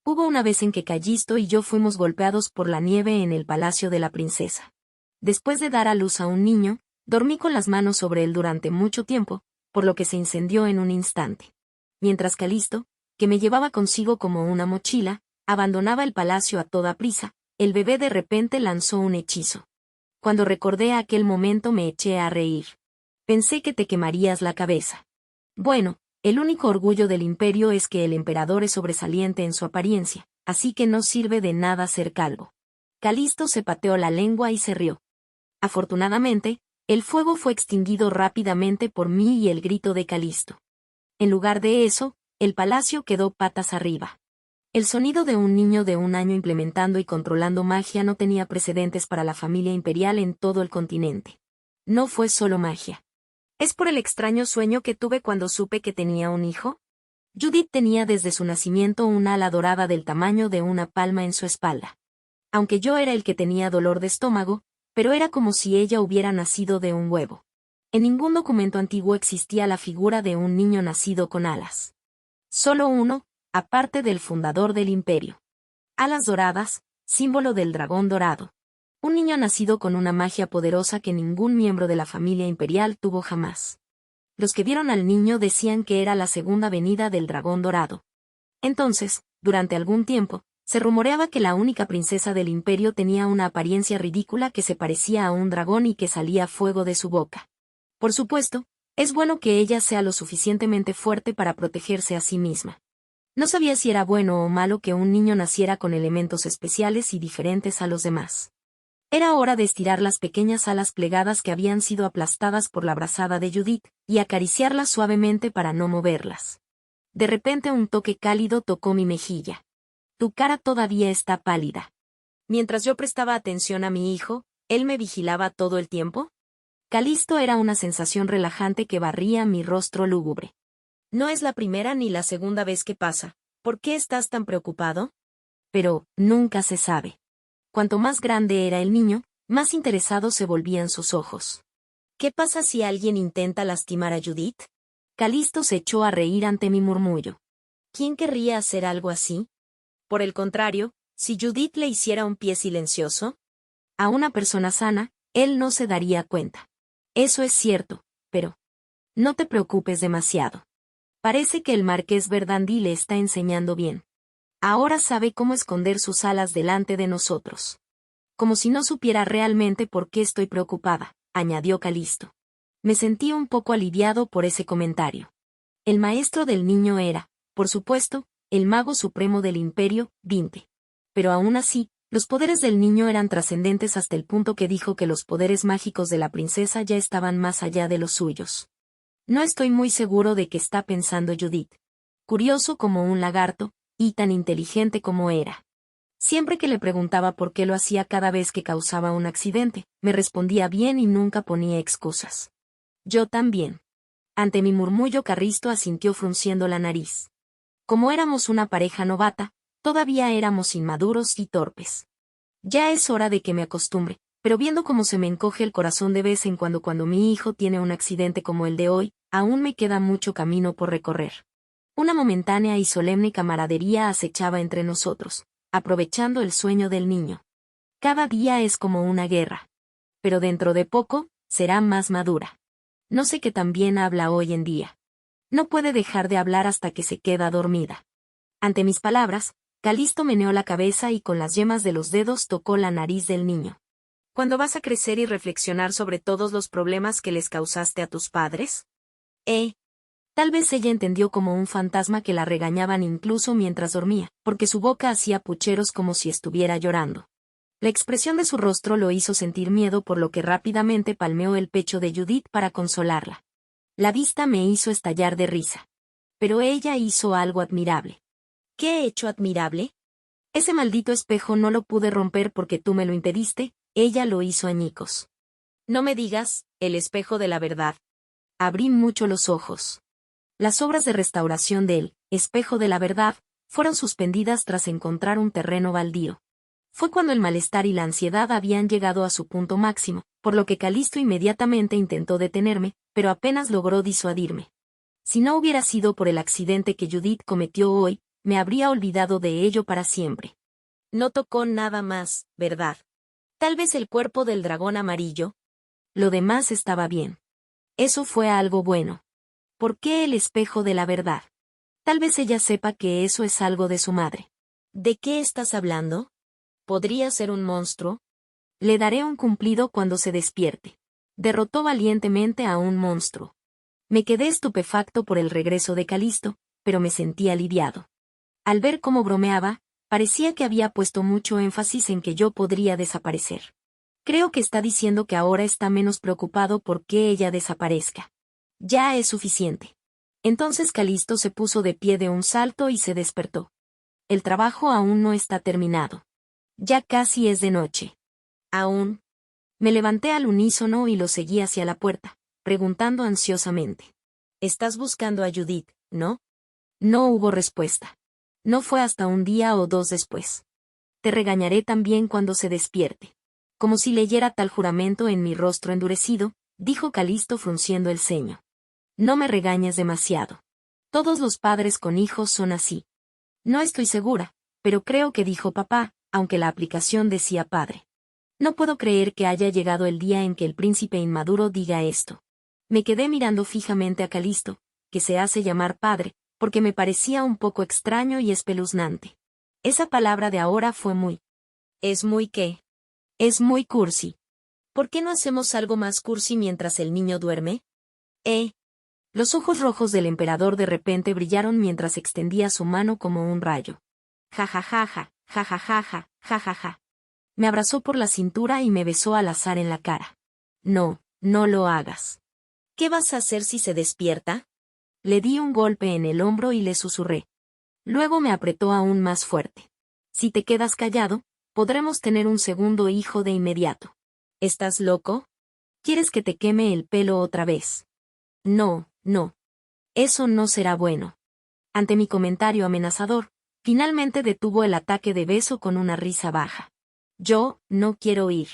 A: Hubo una vez en que Callisto y yo fuimos golpeados por la nieve en el palacio de la princesa. Después de dar a luz a un niño, dormí con las manos sobre él durante mucho tiempo, por lo que se incendió en un instante. Mientras Calisto, que me llevaba consigo como una mochila, abandonaba el palacio a toda prisa, el bebé de repente lanzó un hechizo. Cuando recordé aquel momento me eché a reír. Pensé que te quemarías la cabeza. Bueno, el único orgullo del imperio es que el emperador es sobresaliente en su apariencia, así que no sirve de nada ser calvo. Calisto se pateó la lengua y se rió. Afortunadamente, el fuego fue extinguido rápidamente por mí y el grito de Calisto. En lugar de eso, el palacio quedó patas arriba. El sonido de un niño de 1 año implementando y controlando magia no tenía precedentes para la familia imperial en todo el continente. No fue solo magia. ¿Es por el extraño sueño que tuve cuando supe que tenía un hijo? Judith tenía desde su nacimiento un ala dorada del tamaño de una palma en su espalda. Aunque yo era el que tenía dolor de estómago, pero era como si ella hubiera nacido de un huevo. En ningún documento antiguo existía la figura de un niño nacido con alas. Solo uno, aparte del fundador del imperio. Alas doradas, símbolo del dragón dorado. Un niño nacido con una magia poderosa que ningún miembro de la familia imperial tuvo jamás. Los que vieron al niño decían que era la segunda venida del dragón dorado. Entonces, durante algún tiempo, se rumoreaba que la única princesa del imperio tenía una apariencia ridícula que se parecía a un dragón y que salía fuego de su boca. Por supuesto, es bueno que ella sea lo suficientemente fuerte para protegerse a sí misma. No sabía si era bueno o malo que un niño naciera con elementos especiales y diferentes a los demás. Era hora de estirar las pequeñas alas plegadas que habían sido aplastadas por la brazada de Judith, y acariciarlas suavemente para no moverlas. De repente un toque cálido tocó mi mejilla. Tu cara todavía está pálida. Mientras yo prestaba atención a mi hijo, ¿él me vigilaba todo el tiempo? Calisto era una sensación relajante que barría mi rostro lúgubre. No es la primera ni la segunda vez que pasa. ¿Por qué estás tan preocupado? Pero, nunca se sabe. Cuanto más grande era el niño, más interesados se volvían sus ojos. ¿Qué pasa si alguien intenta lastimar a Judith? Calisto se echó a reír ante mi murmullo. ¿Quién querría hacer algo así? Por el contrario, si Judith le hiciera un pie silencioso, a una persona sana, él no se daría cuenta. Eso es cierto, pero no te preocupes demasiado. Parece que el marqués Verdandí le está enseñando bien. Ahora sabe cómo esconder sus alas delante de nosotros. Como si no supiera realmente por qué estoy preocupada, añadió Calisto. Me sentí un poco aliviado por ese comentario. El maestro del niño era, por supuesto, el mago supremo del imperio, Vinte. Pero aún así, los poderes del niño eran trascendentes hasta el punto que dijo que los poderes mágicos de la princesa ya estaban más allá de los suyos. No estoy muy seguro de qué está pensando Judith. Curioso como un lagarto, y tan inteligente como era. Siempre que le preguntaba por qué lo hacía cada vez que causaba un accidente, me respondía bien y nunca ponía excusas. Yo también. Ante mi murmullo Carristo asintió frunciendo la nariz. Como éramos una pareja novata, todavía éramos inmaduros y torpes. Ya es hora de que me acostumbre, pero viendo cómo se me encoge el corazón de vez en cuando mi hijo tiene un accidente como el de hoy, aún me queda mucho camino por recorrer. Una momentánea y solemne camaradería acechaba entre nosotros, aprovechando el sueño del niño. Cada día es como una guerra. Pero dentro de poco, será más madura. No sé qué tan bien habla hoy en día. No puede dejar de hablar hasta que se queda dormida. Ante mis palabras, Calisto meneó la cabeza y con las yemas de los dedos tocó la nariz del niño. ¿Cuándo vas a crecer y reflexionar sobre todos los problemas que les causaste a tus padres? Tal vez ella entendió como un fantasma que la regañaban incluso mientras dormía, porque su boca hacía pucheros como si estuviera llorando. La expresión de su rostro lo hizo sentir miedo, por lo que rápidamente palmeó el pecho de Judith para consolarla. La vista me hizo estallar de risa. Pero ella hizo algo admirable. ¿Qué he hecho admirable? Ese maldito espejo no lo pude romper porque tú me lo impediste, ella lo hizo añicos. No me digas, el espejo de la verdad. Abrí mucho los ojos. Las obras de restauración del espejo de la verdad fueron suspendidas tras encontrar un terreno baldío. Fue cuando el malestar y la ansiedad habían llegado a su punto máximo, por lo que Calisto inmediatamente intentó detenerme, pero apenas logró disuadirme. Si no hubiera sido por el accidente que Judith cometió hoy, me habría olvidado de ello para siempre. No tocó nada más, ¿verdad? Tal vez el cuerpo del dragón amarillo. Lo demás estaba bien. Eso fue algo bueno. ¿Por qué el espejo de la verdad? Tal vez ella sepa que eso es algo de su madre. ¿De qué estás hablando? ¿Podría ser un monstruo? Le daré un cumplido cuando se despierte. Derrotó valientemente a un monstruo. Me quedé estupefacto por el regreso de Calisto, pero me sentí aliviado. Al ver cómo bromeaba, parecía que había puesto mucho énfasis en que yo podría desaparecer. Creo que está diciendo que ahora está menos preocupado por que ella desaparezca. Ya es suficiente. Entonces Calisto se puso de pie de un salto y se despertó. El trabajo aún no está terminado. Ya casi es de noche. Aún. Me levanté al unísono y lo seguí hacia la puerta, preguntando ansiosamente. ¿Estás buscando a Judith, no? No hubo respuesta. No fue hasta un día o dos después. Te regañaré también cuando se despierte. Como si leyera tal juramento en mi rostro endurecido, dijo Calisto frunciendo el ceño. No me regañes demasiado. Todos los padres con hijos son así. No estoy segura, pero creo que dijo papá, aunque la aplicación decía padre. No puedo creer que haya llegado el día en que el príncipe inmaduro diga esto. Me quedé mirando fijamente a Calisto, que se hace llamar padre, porque me parecía un poco extraño y espeluznante. Esa palabra de ahora fue muy... ¿Es muy qué? Es muy cursi. ¿Por qué no hacemos algo más cursi mientras el niño duerme? Los ojos rojos del emperador de repente brillaron mientras extendía su mano como un rayo. Ja ja ja ja, ja ja ja ja, ja ja ja. Me abrazó por la cintura y me besó al azar en la cara. No, no lo hagas. ¿Qué vas a hacer si se despierta? Le di un golpe en el hombro y le susurré. Luego me apretó aún más fuerte. Si te quedas callado, podremos tener un segundo hijo de inmediato. ¿Estás loco? ¿Quieres que te queme el pelo otra vez? No, no. Eso no será bueno. Ante mi comentario amenazador, finalmente detuvo el ataque de beso con una risa baja. Yo, no quiero ir.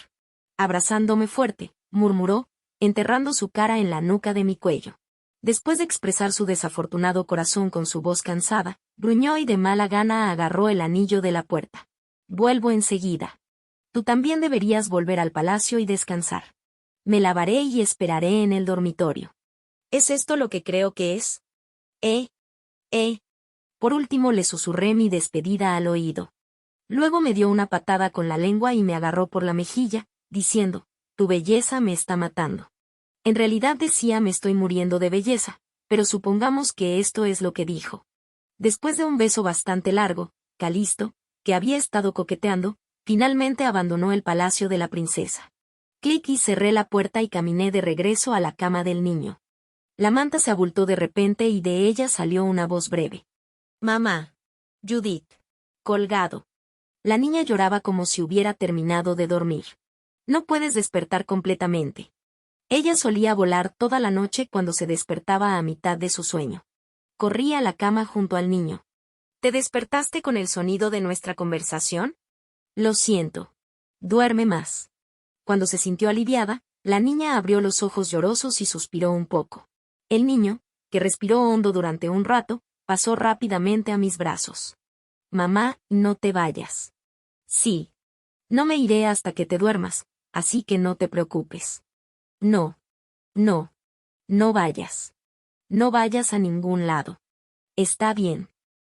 A: Abrazándome fuerte, murmuró, enterrando su cara en la nuca de mi cuello. Después de expresar su desafortunado corazón con su voz cansada, gruñó y de mala gana agarró el anillo de la puerta. Vuelvo enseguida. Tú también deberías volver al palacio y descansar. Me lavaré y esperaré en el dormitorio. ¿Es esto lo que creo que es? Por último le susurré mi despedida al oído. Luego me dio una patada con la lengua y me agarró por la mejilla, diciendo, tu belleza me está matando. En realidad decía me estoy muriendo de belleza, pero supongamos que esto es lo que dijo. Después de un beso bastante largo, Calisto, que había estado coqueteando, finalmente abandonó el palacio de la princesa. Clic y cerré la puerta y caminé de regreso a la cama del niño. La manta se abultó de repente y de ella salió una voz breve. Mamá. Judith. Colgado. La niña lloraba como si hubiera terminado de dormir. No puedes despertar completamente. Ella solía volar toda la noche cuando se despertaba a mitad de su sueño. Corrí a la cama junto al niño. ¿Te despertaste con el sonido de nuestra conversación? Lo siento. Duerme más. Cuando se sintió aliviada, la niña abrió los ojos llorosos y suspiró un poco. El niño, que respiró hondo durante un rato, pasó rápidamente a mis brazos. Mamá, no te vayas. Sí. No me iré hasta que te duermas, así que no te preocupes. No. No. No vayas. No vayas a ningún lado. Está bien.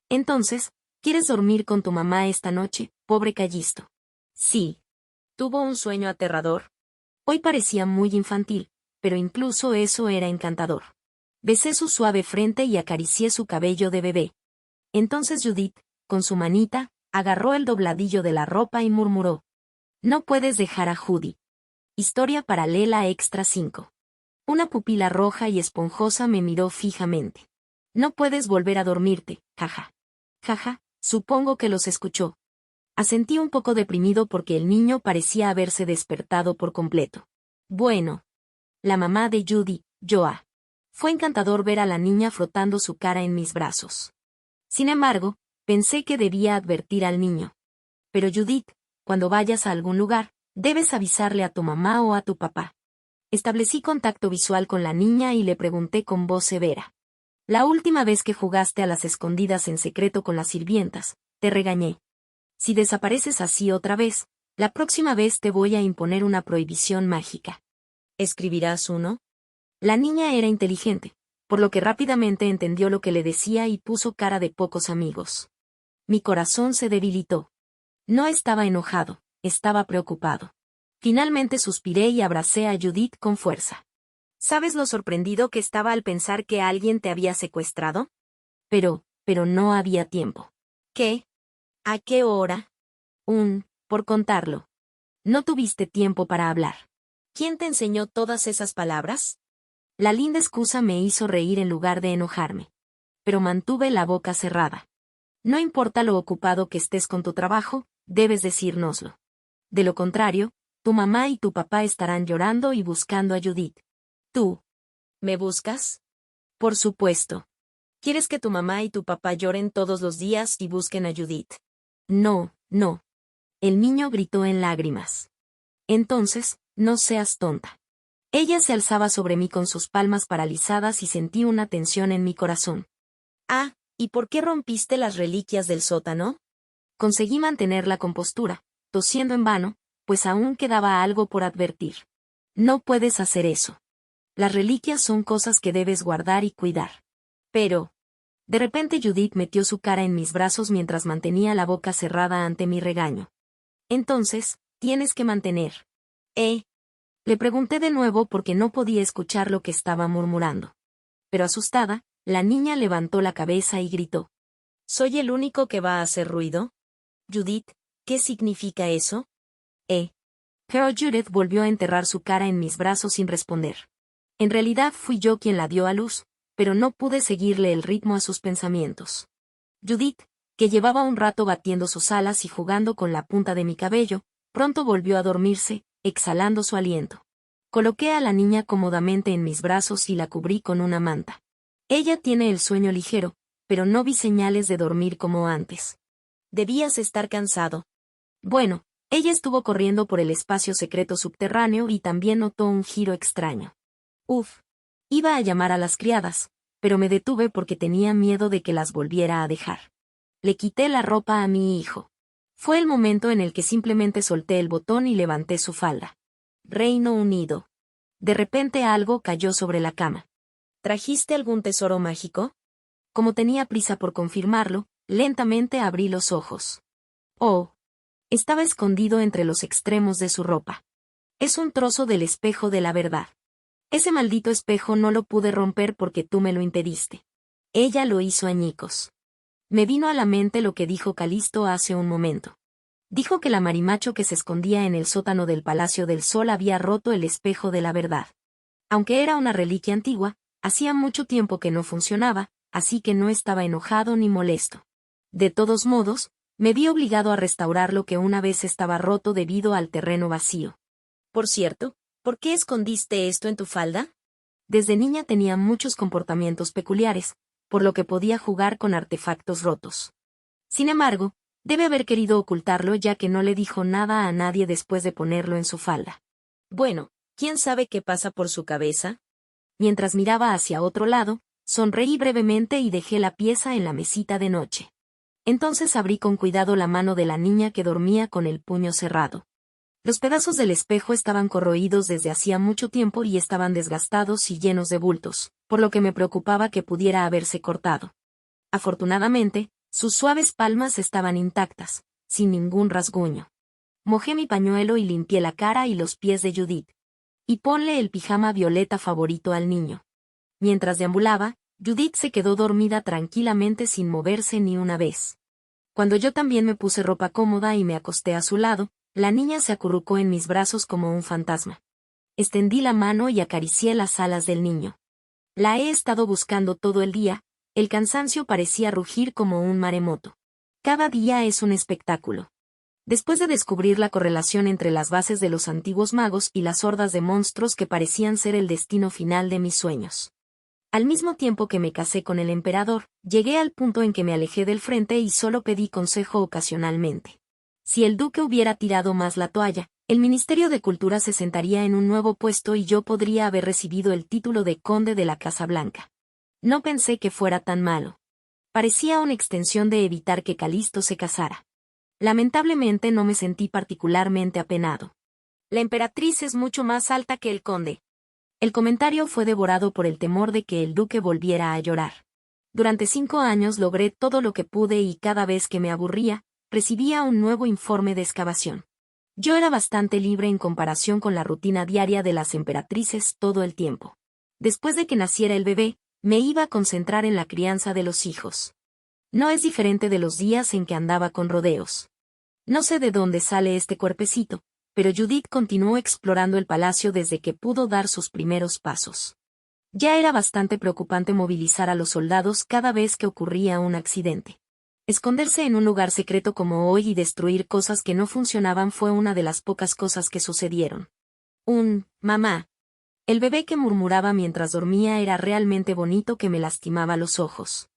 A: Entonces, ¿quieres dormir con tu mamá esta noche, pobre Callisto? Sí. ¿Tuvo un sueño aterrador? Hoy parecía muy infantil, pero incluso eso era encantador. Besé su suave frente y acaricié su cabello de bebé. Entonces Judith, con su manita, agarró el dobladillo de la ropa y murmuró. No puedes dejar a Judy. Historia paralela extra 5. Una pupila roja y esponjosa me miró fijamente. No puedes volver a dormirte, jaja. Jaja, supongo que los escuchó. Asentí un poco deprimido porque el niño parecía haberse despertado por completo. Bueno. La mamá de Judy, Joa. Fue encantador ver a la niña frotando su cara en mis brazos. Sin embargo, pensé que debía advertir al niño. Pero Judith, cuando vayas a algún lugar, debes avisarle a tu mamá o a tu papá. Establecí contacto visual con la niña y le pregunté con voz severa. La última vez que jugaste a las escondidas en secreto con las sirvientas, te regañé. Si desapareces así otra vez, la próxima vez te voy a imponer una prohibición mágica. ¿Escribirás uno? La niña era inteligente, por lo que rápidamente entendió lo que le decía y puso cara de pocos amigos. Mi corazón se debilitó. No estaba enojado, estaba preocupado. Finalmente suspiré y abracé a Judith con fuerza. ¿Sabes lo sorprendido que estaba al pensar que alguien te había secuestrado? Pero no había tiempo. ¿Qué? ¿A qué hora? Por contarlo. No tuviste tiempo para hablar. ¿Quién te enseñó todas esas palabras? La linda excusa me hizo reír en lugar de enojarme. Pero mantuve la boca cerrada. No importa lo ocupado que estés con tu trabajo, debes decírnoslo. De lo contrario, tu mamá y tu papá estarán llorando y buscando a Judith. ¿Tú? ¿Me buscas? Por supuesto. ¿Quieres que tu mamá y tu papá lloren todos los días y busquen a Judith? No, no. El niño gritó en lágrimas. Entonces, no seas tonta. Ella se alzaba sobre mí con sus palmas paralizadas y sentí una tensión en mi corazón. Ah, ¿y por qué rompiste las reliquias del sótano? Conseguí mantener la compostura, tosiendo en vano, pues aún quedaba algo por advertir. No puedes hacer eso. Las reliquias son cosas que debes guardar y cuidar. Pero... De repente Judith metió su cara en mis brazos mientras mantenía la boca cerrada ante mi regaño. Entonces, tienes que mantener. Le pregunté de nuevo porque no podía escuchar lo que estaba murmurando. Pero asustada, la niña levantó la cabeza y gritó. ¿Soy el único que va a hacer ruido? Judith, ¿qué significa eso? Pero Judith volvió a enterrar su cara en mis brazos sin responder. En realidad fui yo quien la dio a luz, pero no pude seguirle el ritmo a sus pensamientos. Judith, que llevaba un rato batiendo sus alas y jugando con la punta de mi cabello, pronto volvió a dormirse, exhalando su aliento. Coloqué a la niña cómodamente en mis brazos y la cubrí con una manta. Ella tiene el sueño ligero, pero no vi señales de dormir como antes. Debías estar cansado. Bueno, ella estuvo corriendo por el espacio secreto subterráneo y también notó un giro extraño. Iba a llamar a las criadas, pero me detuve porque tenía miedo de que las volviera a dejar. Le quité la ropa a mi hijo. Fue el momento en el que simplemente solté el botón y levanté su falda. Reino Unido. De repente algo cayó sobre la cama. ¿Trajiste algún tesoro mágico? Como tenía prisa por confirmarlo, lentamente abrí los ojos. Estaba escondido entre los extremos de su ropa. Es un trozo del espejo de la verdad. Ese maldito espejo no lo pude romper porque tú me lo impediste. Ella lo hizo añicos. Me vino a la mente lo que dijo Calisto hace un momento. Dijo que la marimacho que se escondía en el sótano del Palacio del Sol había roto el espejo de la verdad. Aunque era una reliquia antigua, hacía mucho tiempo que no funcionaba, así que no estaba enojado ni molesto. De todos modos, me vi obligado a restaurar lo que una vez estaba roto debido al terreno vacío. Por cierto, ¿por qué escondiste esto en tu falda? Desde niña tenía muchos comportamientos peculiares, por lo que podía jugar con artefactos rotos. Sin embargo, debe haber querido ocultarlo ya que no le dijo nada a nadie después de ponerlo en su falda. Bueno, ¿quién sabe qué pasa por su cabeza? Mientras miraba hacia otro lado, sonreí brevemente y dejé la pieza en la mesita de noche. Entonces abrí con cuidado la mano de la niña que dormía con el puño cerrado. Los pedazos del espejo estaban corroídos desde hacía mucho tiempo y estaban desgastados y llenos de bultos, por lo que me preocupaba que pudiera haberse cortado. Afortunadamente, sus suaves palmas estaban intactas, sin ningún rasguño. Mojé mi pañuelo y limpié la cara y los pies de Judith. Y ponle el pijama violeta favorito al niño. Mientras deambulaba, Judith se quedó dormida tranquilamente sin moverse ni una vez. Cuando yo también me puse ropa cómoda y me acosté a su lado, la niña se acurrucó en mis brazos como un fantasma. Extendí la mano y acaricié las alas del niño. La he estado buscando todo el día, el cansancio parecía rugir como un maremoto. Cada día es un espectáculo. Después de descubrir la correlación entre las bases de los antiguos magos y las hordas de monstruos que parecían ser el destino final de mis sueños. Al mismo tiempo que me casé con el emperador, llegué al punto en que me alejé del frente y solo pedí consejo ocasionalmente. Si el duque hubiera tirado más la toalla, el Ministerio de Cultura se sentaría en un nuevo puesto y yo podría haber recibido el título de conde de la Casa Blanca. No pensé que fuera tan malo. Parecía una extensión de evitar que Calisto se casara. Lamentablemente no me sentí particularmente apenado. La emperatriz es mucho más alta que el conde. El comentario fue devorado por el temor de que el duque volviera a llorar. Durante 5 años logré todo lo que pude y cada vez que me aburría, recibía un nuevo informe de excavación. Yo era bastante libre en comparación con la rutina diaria de las emperatrices todo el tiempo. Después de que naciera el bebé, me iba a concentrar en la crianza de los hijos. No es diferente de los días en que andaba con rodeos. No sé de dónde sale este cuerpecito, pero Judith continuó explorando el palacio desde que pudo dar sus primeros pasos. Ya era bastante preocupante movilizar a los soldados cada vez que ocurría un accidente. Esconderse en un lugar secreto como hoy y destruir cosas que no funcionaban fue una de las pocas cosas que sucedieron. Mamá. El bebé que murmuraba mientras dormía era realmente bonito que me lastimaba los ojos.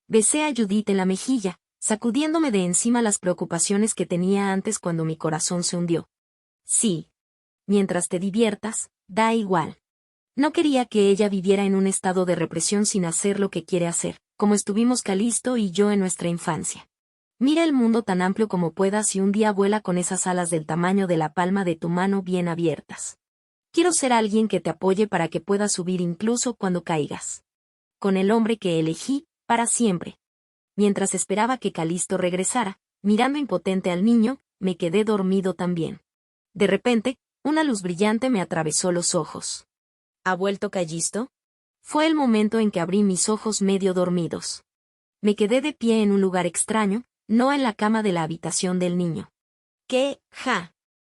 A: Besé a Judith en la mejilla, sacudiéndome de encima las preocupaciones que tenía antes cuando mi corazón se hundió. Sí. Mientras te diviertas, da igual. No quería que ella viviera en un estado de represión sin hacer lo que quiere hacer, como estuvimos Calisto y yo en nuestra infancia. Mira el mundo tan amplio como puedas y un día vuela con esas alas del tamaño de la palma de tu mano bien abiertas. Quiero ser alguien que te apoye para que puedas subir incluso cuando caigas. Con el hombre que elegí, para siempre. Mientras esperaba que Calisto regresara, mirando impotente al niño, me quedé dormido también. De repente, una luz brillante me atravesó los ojos. ¿Ha vuelto Callisto? Fue el momento en que abrí mis ojos medio dormidos. Me quedé de pie en un lugar extraño, no en la cama de la habitación del niño. ¿Qué? Ja.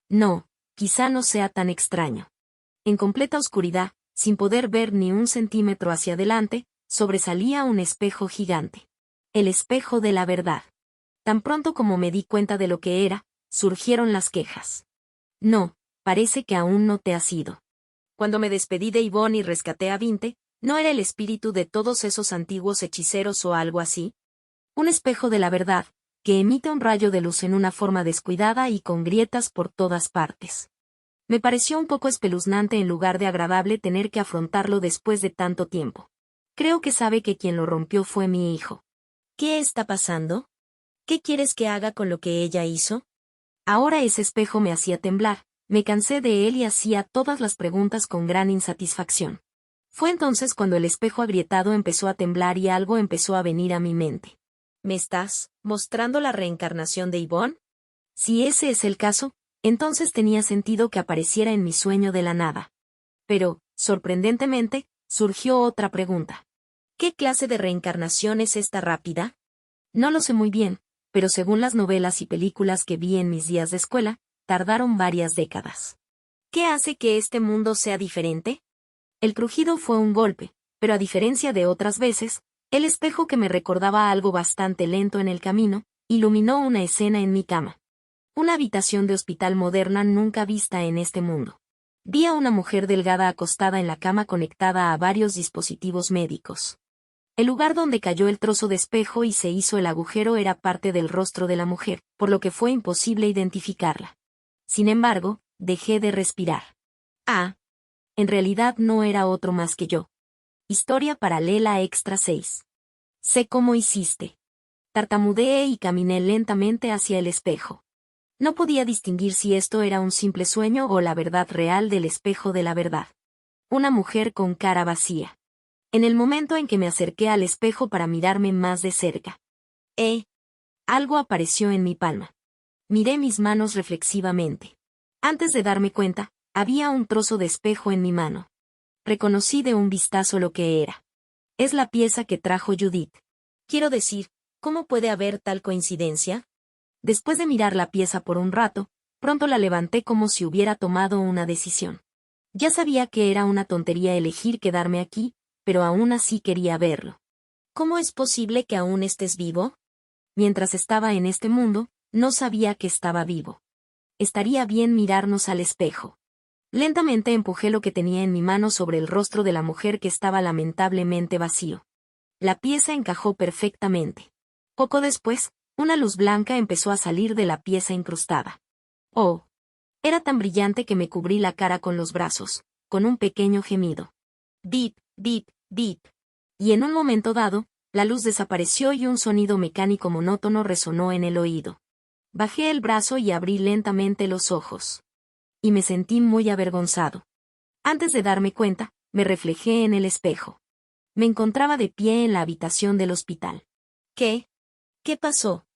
A: No, quizá no sea tan extraño. En completa oscuridad, sin poder ver ni un centímetro hacia adelante, sobresalía un espejo gigante. El espejo de la verdad. Tan pronto como me di cuenta de lo que era, surgieron las quejas. No, parece que aún no te has ido. Cuando me despedí de Yvonne y rescaté a Vinte, ¿no era el espíritu de todos esos antiguos hechiceros o algo así? Un espejo de la verdad, que emite un rayo de luz en una forma descuidada y con grietas por todas partes. Me pareció un poco espeluznante en lugar de agradable tener que afrontarlo después de tanto tiempo. Creo que sabe que quien lo rompió fue mi hijo. ¿Qué está pasando? ¿Qué quieres que haga con lo que ella hizo? Ahora ese espejo me hacía temblar, me cansé de él y hacía todas las preguntas con gran insatisfacción. Fue entonces cuando el espejo agrietado empezó a temblar y algo empezó a venir a mi mente. ¿Me estás mostrando la reencarnación de Yvonne? Si ese es el caso, entonces tenía sentido que apareciera en mi sueño de la nada. Pero, sorprendentemente, surgió otra pregunta. ¿Qué clase de reencarnación es esta rápida? No lo sé muy bien, pero según las novelas y películas que vi en mis días de escuela, tardaron varias décadas. ¿Qué hace que este mundo sea diferente? El crujido fue un golpe, pero a diferencia de otras veces, el espejo que me recordaba algo bastante lento en el camino, iluminó una escena en mi cama. Una habitación de hospital moderna nunca vista en este mundo. Vi a una mujer delgada acostada en la cama conectada a varios dispositivos médicos. El lugar donde cayó el trozo de espejo y se hizo el agujero era parte del rostro de la mujer, por lo que fue imposible identificarla. Sin embargo, dejé de respirar. Ah. En realidad no era otro más que yo. Historia paralela extra 6. Sé cómo hiciste. Tartamudeé y caminé lentamente hacia el espejo. No podía distinguir si esto era un simple sueño o la verdad real del espejo de la verdad. Una mujer con cara vacía. En el momento en que me acerqué al espejo para mirarme más de cerca. Algo apareció en mi palma. Miré mis manos reflexivamente. Antes de darme cuenta, había un trozo de espejo en mi mano. Reconocí de un vistazo lo que era. Es la pieza que trajo Judith. Quiero decir, ¿cómo puede haber tal coincidencia? Después de mirar la pieza por un rato, pronto la levanté como si hubiera tomado una decisión. Ya sabía que era una tontería elegir quedarme aquí, pero aún así quería verlo. ¿Cómo es posible que aún estés vivo? Mientras estaba en este mundo, no sabía que estaba vivo. Estaría bien mirarnos al espejo. Lentamente empujé lo que tenía en mi mano sobre el rostro de la mujer que estaba lamentablemente vacío. La pieza encajó perfectamente. Poco después, una luz blanca empezó a salir de la pieza incrustada. Oh. Era tan brillante que me cubrí la cara con los brazos, con un pequeño gemido. Bip, bip, bip. Y en un momento dado, la luz desapareció y un sonido mecánico monótono resonó en el oído. Bajé el brazo y abrí lentamente los ojos. Y me sentí muy avergonzado. Antes de darme cuenta, me reflejé en el espejo. Me encontraba de pie en la habitación del hospital. ¿Qué? ¿Qué pasó?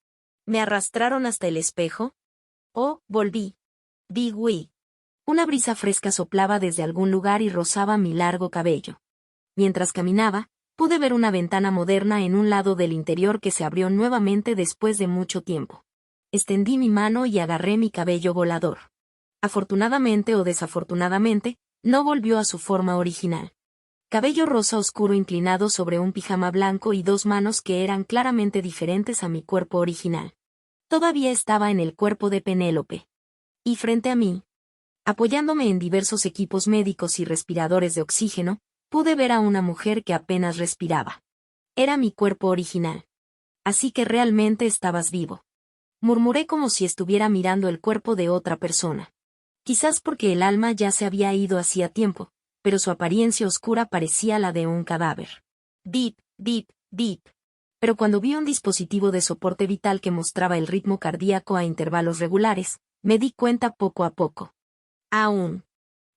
A: ¿Me arrastraron hasta el espejo? Oh, volví. Big Wee. Una brisa fresca soplaba desde algún lugar y rozaba mi largo cabello. Mientras caminaba, pude ver una ventana moderna en un lado del interior que se abrió nuevamente después de mucho tiempo. Extendí mi mano y agarré mi cabello volador. Afortunadamente o desafortunadamente, no volvió a su forma original. Cabello rosa oscuro inclinado sobre un pijama blanco y dos manos que eran claramente diferentes a mi cuerpo original. Todavía estaba en el cuerpo de Penélope. Y frente a mí, apoyándome en diversos equipos médicos y respiradores de oxígeno, pude ver a una mujer que apenas respiraba. Era mi cuerpo original. Así que realmente estabas vivo. Murmuré como si estuviera mirando el cuerpo de otra persona. Quizás porque el alma ya se había ido hacía tiempo, pero su apariencia oscura parecía la de un cadáver. Bip, bip, bip. Pero cuando vi un dispositivo de soporte vital que mostraba el ritmo cardíaco a intervalos regulares, me di cuenta poco a poco. Aún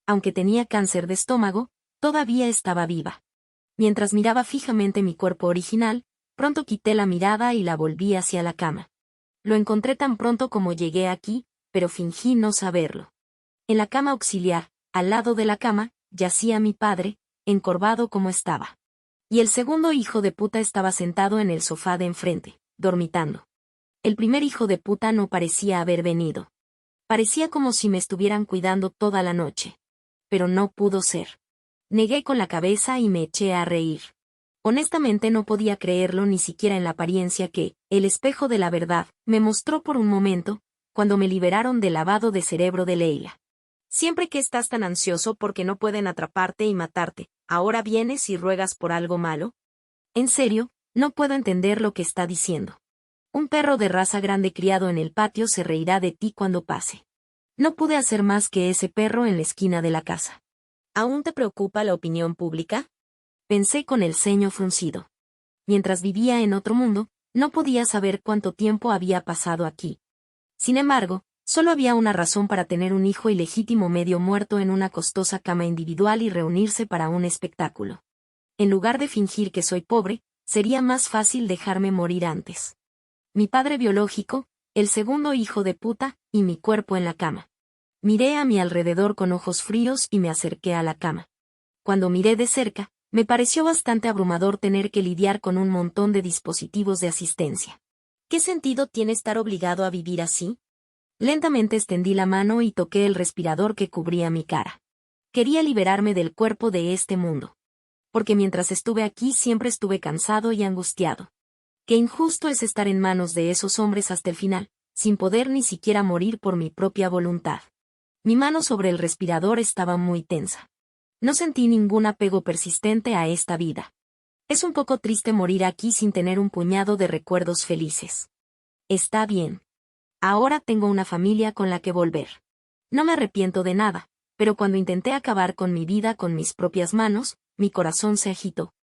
A: Aunque tenía cáncer de estómago, todavía estaba viva. Mientras miraba fijamente mi cuerpo original, pronto quité la mirada y la volví hacia la cama. Lo encontré tan pronto como llegué aquí, pero fingí no saberlo. En la cama auxiliar, al lado de la cama, yacía mi padre, encorvado como estaba. Y el segundo hijo de puta estaba sentado en el sofá de enfrente, dormitando. El primer hijo de puta no parecía haber venido. Parecía como si me estuvieran cuidando toda la noche. Pero no pudo ser. Negué con la cabeza y me eché a reír. Honestamente no podía creerlo ni siquiera en la apariencia que, el espejo de la verdad, me mostró por un momento, cuando me liberaron del lavado de cerebro de Leila. Siempre que estás tan ansioso porque no pueden atraparte y matarte, ¿ahora vienes y ruegas por algo malo? En serio, no puedo entender lo que está diciendo. Un perro de raza grande criado en el patio se reirá de ti cuando pase. No pude hacer más que ese perro en la esquina de la casa. ¿Aún te preocupa la opinión pública? Pensé con el ceño fruncido. Mientras vivía en otro mundo, no podía saber cuánto tiempo había pasado aquí. Sin embargo, solo había una razón para tener un hijo ilegítimo medio muerto en una costosa cama individual y reunirse para un espectáculo. En lugar de fingir que soy pobre, sería más fácil dejarme morir antes. Mi padre biológico, el segundo hijo de puta, y mi cuerpo en la cama. Miré a mi alrededor con ojos fríos y me acerqué a la cama. Cuando miré de cerca, me pareció bastante abrumador tener que lidiar con un montón de dispositivos de asistencia. ¿Qué sentido tiene estar obligado a vivir así? Lentamente extendí la mano y toqué el respirador que cubría mi cara. Quería liberarme del cuerpo de este mundo. Porque mientras estuve aquí siempre estuve cansado y angustiado. Qué injusto es estar en manos de esos hombres hasta el final, sin poder ni siquiera morir por mi propia voluntad. Mi mano sobre el respirador estaba muy tensa. No sentí ningún apego persistente a esta vida. Es un poco triste morir aquí sin tener un puñado de recuerdos felices. Está bien. Ahora tengo una familia con la que volver. No me arrepiento de nada, pero cuando intenté acabar con mi vida con mis propias manos, mi corazón se agitó.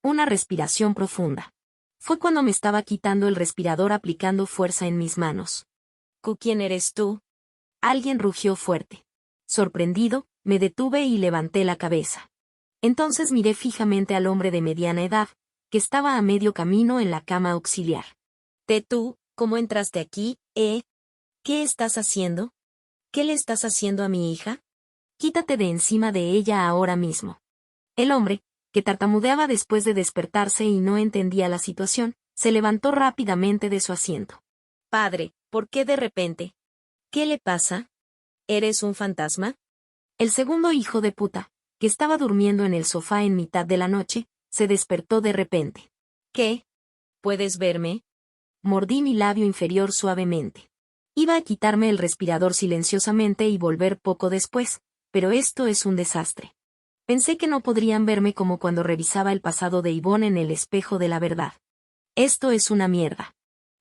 A: Una respiración profunda. Fue cuando me estaba quitando el respirador aplicando fuerza en mis manos. ¿Quién eres tú? Alguien rugió fuerte. Sorprendido, me detuve y levanté la cabeza. Entonces miré fijamente al hombre de mediana edad, que estaba a medio camino en la cama auxiliar. Tú, ¿cómo entraste aquí, ¿Qué estás haciendo? ¿Qué le estás haciendo a mi hija? Quítate de encima de ella ahora mismo. El hombre, que tartamudeaba después de despertarse y no entendía la situación, se levantó rápidamente de su asiento. Padre, ¿por qué de repente? ¿Qué le pasa? ¿Eres un fantasma? El segundo hijo de puta, que estaba durmiendo en el sofá en mitad de la noche, se despertó de repente. ¿Qué? ¿Puedes verme? Mordí mi labio inferior suavemente. Iba a quitarme el respirador silenciosamente y volver poco después, pero esto es un desastre. Pensé que no podrían verme como cuando revisaba el pasado de Yvonne en el espejo de la verdad. Esto es una mierda.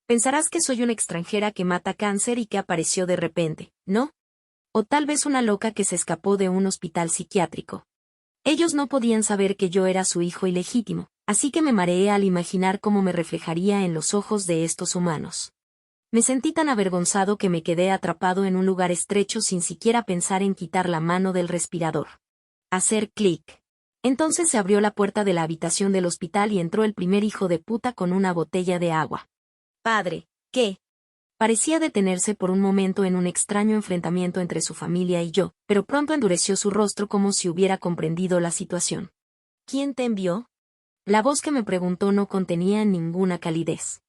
A: Pensarás que soy una extranjera que mata cáncer y que apareció de repente, ¿no? O tal vez una loca que se escapó de un hospital psiquiátrico. Ellos no podían saber que yo era su hijo ilegítimo, así que me mareé al imaginar cómo me reflejaría en los ojos de estos humanos. Me sentí tan avergonzado que me quedé atrapado en un lugar estrecho sin siquiera pensar en quitar la mano del respirador. Hacer clic. Entonces se abrió la puerta de la habitación del hospital y entró el primer hijo de puta con una botella de agua. Padre, ¿qué? Parecía detenerse por un momento en un extraño enfrentamiento entre su familia y yo, pero pronto endureció su rostro como si hubiera comprendido la situación. ¿Quién te envió? La voz que me preguntó no contenía ninguna calidez.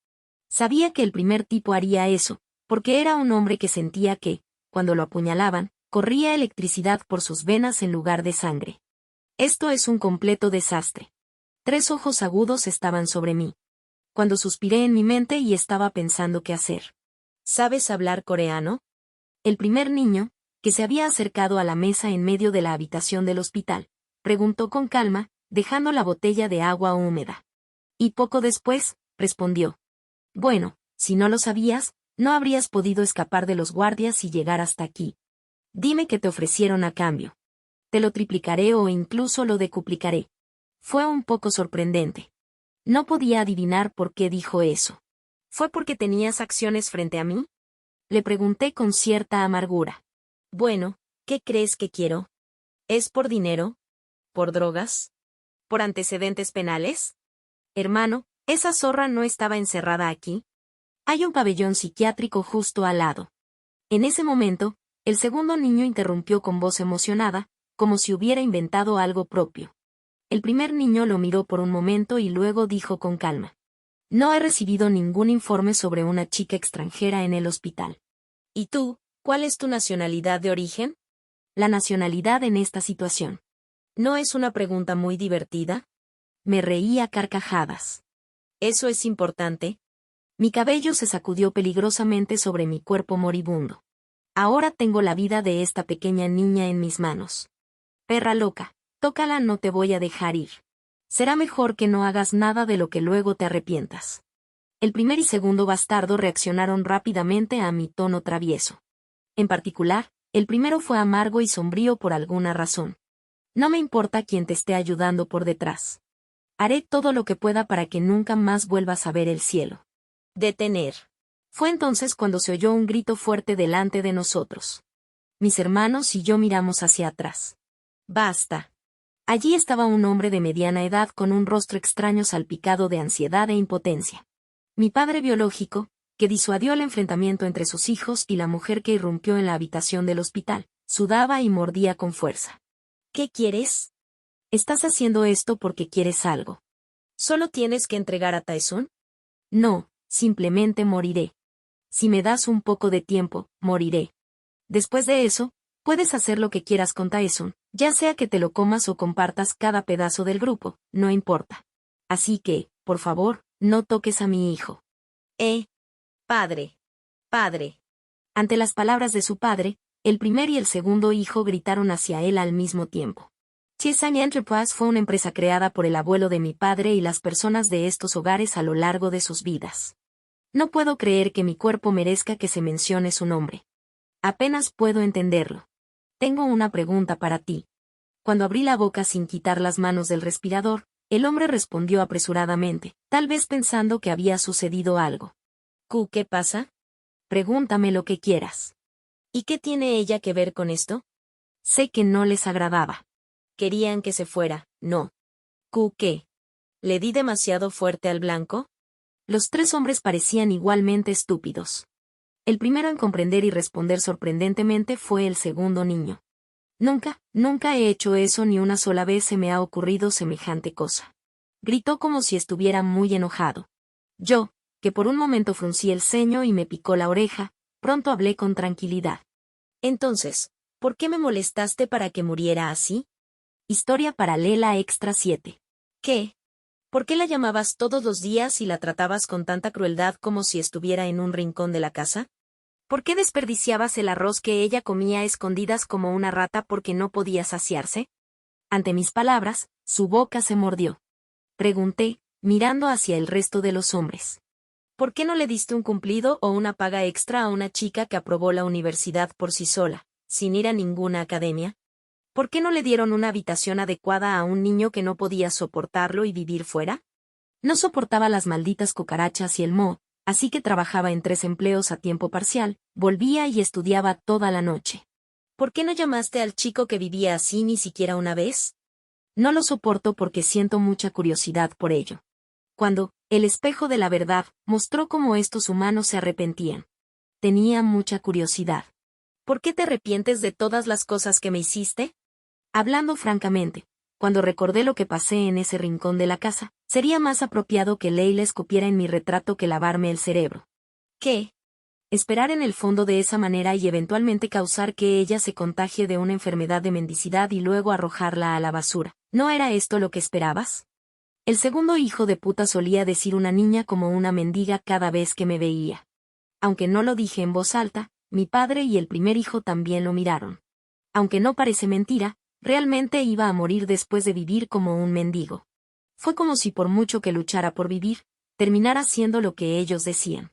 A: Sabía que el primer tipo haría eso, porque era un hombre que sentía que, cuando lo apuñalaban, corría electricidad por sus venas en lugar de sangre. Esto es un completo desastre. 3 ojos agudos estaban sobre mí. Cuando suspiré en mi mente y estaba pensando qué hacer. ¿Sabes hablar coreano? El primer niño, que se había acercado a la mesa en medio de la habitación del hospital, preguntó con calma, dejando la botella de agua húmeda. Y poco después, respondió. Bueno, si no lo sabías, no habrías podido escapar de los guardias y llegar hasta aquí. Dime qué te ofrecieron a cambio. Te lo triplicaré o incluso lo decuplicaré. Fue un poco sorprendente. No podía adivinar por qué dijo eso. ¿Fue porque tenías acciones frente a mí? Le pregunté con cierta amargura. Bueno, ¿qué crees que quiero? ¿Es por dinero? ¿Por drogas? ¿Por antecedentes penales? Hermano, esa zorra no estaba encerrada aquí. Hay un pabellón psiquiátrico justo al lado. En ese momento, el segundo niño interrumpió con voz emocionada, como si hubiera inventado algo propio. El primer niño lo miró por un momento y luego dijo con calma: No he recibido ningún informe sobre una chica extranjera en el hospital. ¿Y tú, cuál es tu nacionalidad de origen? La nacionalidad en esta situación. ¿No es una pregunta muy divertida? Me reí a carcajadas. ¿Eso es importante? Mi cabello se sacudió peligrosamente sobre mi cuerpo moribundo. Ahora tengo la vida de esta pequeña niña en mis manos. Perra loca, tócala, no te voy a dejar ir. Será mejor que no hagas nada de lo que luego te arrepientas. El primer y segundo bastardo reaccionaron rápidamente a mi tono travieso. En particular, el primero fue amargo y sombrío por alguna razón. No me importa quién te esté ayudando por detrás. Haré todo lo que pueda para que nunca más vuelvas a ver el cielo. Detener. Fue entonces cuando se oyó un grito fuerte delante de nosotros. Mis hermanos y yo miramos hacia atrás. Basta. Allí estaba un hombre de mediana edad con un rostro extraño salpicado de ansiedad e impotencia. Mi padre biológico, que disuadió el enfrentamiento entre sus hijos, y la mujer que irrumpió en la habitación del hospital, sudaba y mordía con fuerza. ¿Qué quieres? Estás haciendo esto porque quieres algo. ¿Solo tienes que entregar a Taesun? No, simplemente moriré. Si me das un poco de tiempo, moriré. Después de eso, puedes hacer lo que quieras con Taesun, ya sea que te lo comas o compartas cada pedazo del grupo, no importa. Así que, por favor, no toques a mi hijo. Padre. Padre. Ante las palabras de su padre, el primer y el segundo hijo gritaron hacia él al mismo tiempo. Chiesang Enterprise fue una empresa creada por el abuelo de mi padre y las personas de estos hogares a lo largo de sus vidas. No puedo creer que mi cuerpo merezca que se mencione su nombre. Apenas puedo entenderlo. Tengo una pregunta para ti. Cuando abrí la boca sin quitar las manos del respirador, el hombre respondió apresuradamente, tal vez pensando que había sucedido algo. ¿Qué pasa? Pregúntame lo que quieras. ¿Y qué tiene ella que ver con esto? Sé que no les agradaba. Querían que se fuera, ¿no? ¿Qué? ¿Le di demasiado fuerte al blanco? Los tres hombres parecían igualmente estúpidos. El primero en comprender y responder sorprendentemente fue el segundo niño. Nunca he hecho eso, ni una sola vez se me ha ocurrido semejante cosa. Gritó como si estuviera muy enojado. Yo, que por un momento fruncí el ceño y me picó la oreja, pronto hablé con tranquilidad. Entonces, ¿por qué me molestaste para que muriera así? Historia paralela extra 7. ¿Qué? ¿Por qué la llamabas todos los días y la tratabas con tanta crueldad como si estuviera en un rincón de la casa? ¿Por qué desperdiciabas el arroz que ella comía a escondidas como una rata porque no podía saciarse? Ante mis palabras, su boca se mordió. Pregunté, mirando hacia el resto de los hombres. ¿Por qué no le diste un cumplido o una paga extra a una chica que aprobó la universidad por sí sola, sin ir a ninguna academia? ¿Por qué no le dieron una habitación adecuada a un niño que no podía soportarlo y vivir fuera? No soportaba las malditas cucarachas y el moho, así que trabajaba en 3 empleos a tiempo parcial, volvía y estudiaba toda la noche. ¿Por qué no llamaste al chico que vivía así ni siquiera una vez? No lo soporto porque siento mucha curiosidad por ello. Cuando, el espejo de la verdad, mostró cómo estos humanos se arrepentían. Tenía mucha curiosidad. ¿Por qué te arrepientes de todas las cosas que me hiciste? Hablando francamente, cuando recordé lo que pasé en ese rincón de la casa, sería más apropiado que Leila escupiera en mi retrato que lavarme el cerebro. ¿Qué? Esperar en el fondo de esa manera y eventualmente causar que ella se contagie de una enfermedad de mendicidad y luego arrojarla a la basura. ¿No era esto lo que esperabas? El segundo hijo de puta solía decir una niña como una mendiga cada vez que me veía. Aunque no lo dije en voz alta, mi padre y el primer hijo también lo miraron. Aunque no parece mentira, realmente iba a morir después de vivir como un mendigo. Fue como si por mucho que luchara por vivir, terminara haciendo lo que ellos decían.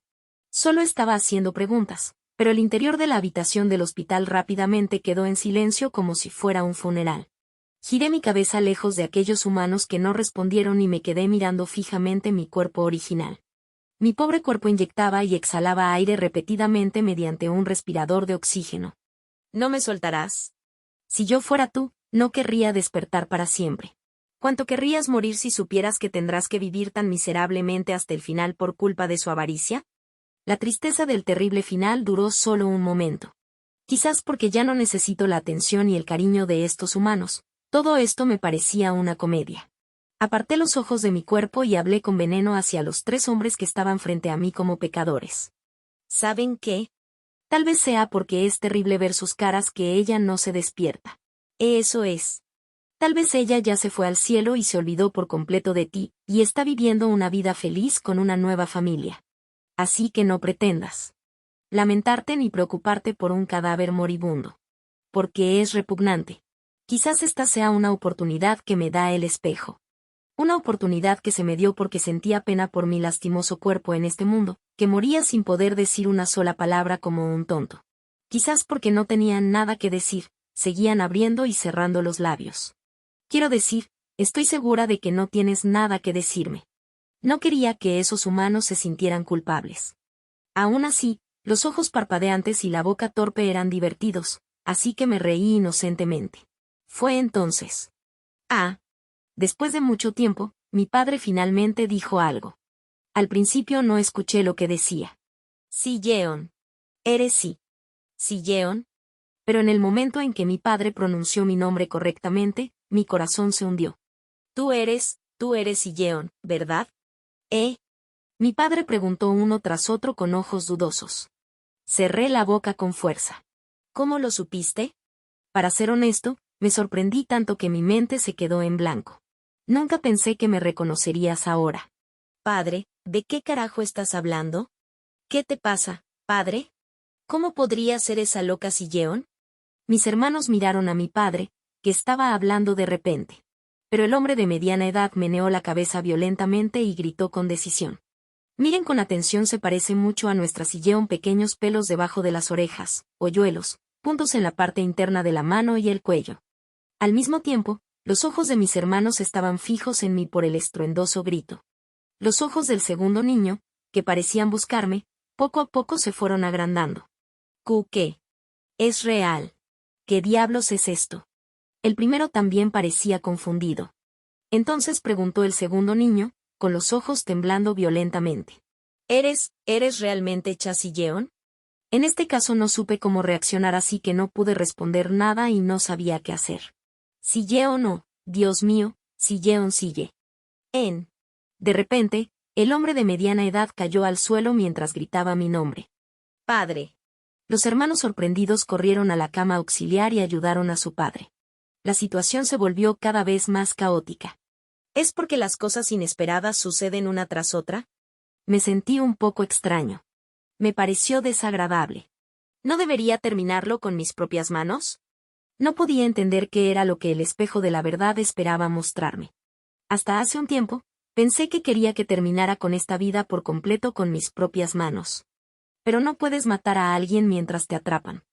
A: Solo estaba haciendo preguntas, pero el interior de la habitación del hospital rápidamente quedó en silencio como si fuera un funeral. Giré mi cabeza lejos de aquellos humanos que no respondieron y me quedé mirando fijamente mi cuerpo original. Mi pobre cuerpo inyectaba y exhalaba aire repetidamente mediante un respirador de oxígeno. ¿No me soltarás? Si yo fuera tú, No querría despertar para siempre. ¿Cuánto querrías morir si supieras que tendrás que vivir tan miserablemente hasta el final por culpa de su avaricia? La tristeza del terrible final duró solo un momento. Quizás porque ya no necesito la atención y el cariño de estos humanos. Todo esto me parecía una comedia. Aparté los ojos de mi cuerpo y hablé con veneno hacia los 3 hombres que estaban frente a mí como pecadores. ¿Saben qué? Tal vez sea porque es terrible ver sus caras que ella no se despierta. Eso es. Tal vez ella ya se fue al cielo y se olvidó por completo de ti, y está viviendo una vida feliz con una nueva familia. Así que no pretendas lamentarte ni preocuparte por un cadáver moribundo. Porque es repugnante. Quizás esta sea una oportunidad que me da el espejo. Una oportunidad que se me dio porque sentía pena por mi lastimoso cuerpo en este mundo, que moría sin poder decir una sola palabra como un tonto. Quizás porque no tenían nada que decir, seguían abriendo y cerrando los labios. Quiero decir, estoy segura de que no tienes nada que decirme. No quería que esos humanos se sintieran culpables. Aún así, los ojos parpadeantes y la boca torpe eran divertidos, así que me reí inocentemente. Fue entonces. Después de mucho tiempo, mi padre finalmente dijo algo. Al principio no escuché lo que decía. Sí, Yeon. Eres sí. Sí, Yeon. Pero en el momento en que mi padre pronunció mi nombre correctamente, mi corazón se hundió. Tú eres Yeon, ¿verdad? Mi padre preguntó uno tras otro con ojos dudosos. Cerré la boca con fuerza. ¿Cómo lo supiste? Para ser honesto, me sorprendí tanto que mi mente se quedó en blanco. Nunca pensé que me reconocerías ahora. Padre, ¿de qué carajo estás hablando? ¿Qué te pasa, padre? ¿Cómo podría ser esa loca Silleon? Mis hermanos miraron a mi padre, que estaba hablando de repente. Pero el hombre de mediana edad meneó la cabeza violentamente y gritó con decisión. Miren con atención, se parece mucho a nuestra Silleon, pequeños pelos debajo de las orejas, hoyuelos, puntos en la parte interna de la mano y el cuello. Al mismo tiempo, los ojos de mis hermanos estaban fijos en mí por el estruendoso grito. Los ojos del segundo niño, que parecían buscarme, poco a poco se fueron agrandando. ¿Qué? Es real. ¿Qué diablos es esto? El primero también parecía confundido. Entonces preguntó el segundo niño, con los ojos temblando violentamente. ¿Eres realmente Cha Silleon? En este caso no supe cómo reaccionar, así que no pude responder nada y no sabía qué hacer. Silleon o, Dios mío, Silleon Sille. De repente, el hombre de mediana edad cayó al suelo mientras gritaba mi nombre. Padre. Los hermanos sorprendidos corrieron a la cama auxiliar y ayudaron a su padre. La situación se volvió cada vez más caótica. ¿Es porque las cosas inesperadas suceden una tras otra? Me sentí un poco extraño. Me pareció desagradable. ¿No debería terminarlo con mis propias manos? No podía entender qué era lo que el espejo de la verdad esperaba mostrarme. Hasta hace un tiempo, pensé que quería que terminara con esta vida por completo con mis propias manos. Pero no puedes matar a alguien mientras te atrapan.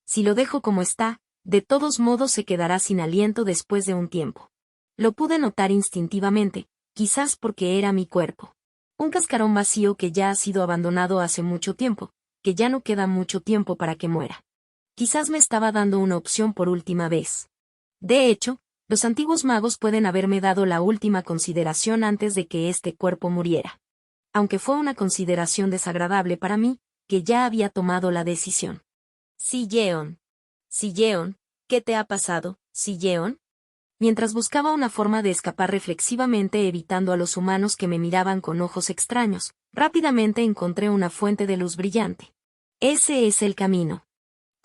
A: Si lo dejo como está, de todos modos se quedará sin aliento después de un tiempo. Lo pude notar instintivamente, quizás porque era mi cuerpo. Un cascarón vacío que ya ha sido abandonado hace mucho tiempo, que ya no queda mucho tiempo para que muera. Quizás me estaba dando una opción por última vez. De hecho, los antiguos magos pueden haberme dado la última consideración antes de que este cuerpo muriera. Aunque fue una consideración desagradable para mí, que ya había tomado la decisión. Silleon. Silleon, ¿qué te ha pasado, Silleon? Mientras buscaba una forma de escapar reflexivamente evitando a los humanos que me miraban con ojos extraños, rápidamente encontré una fuente de luz brillante. Ese es el camino.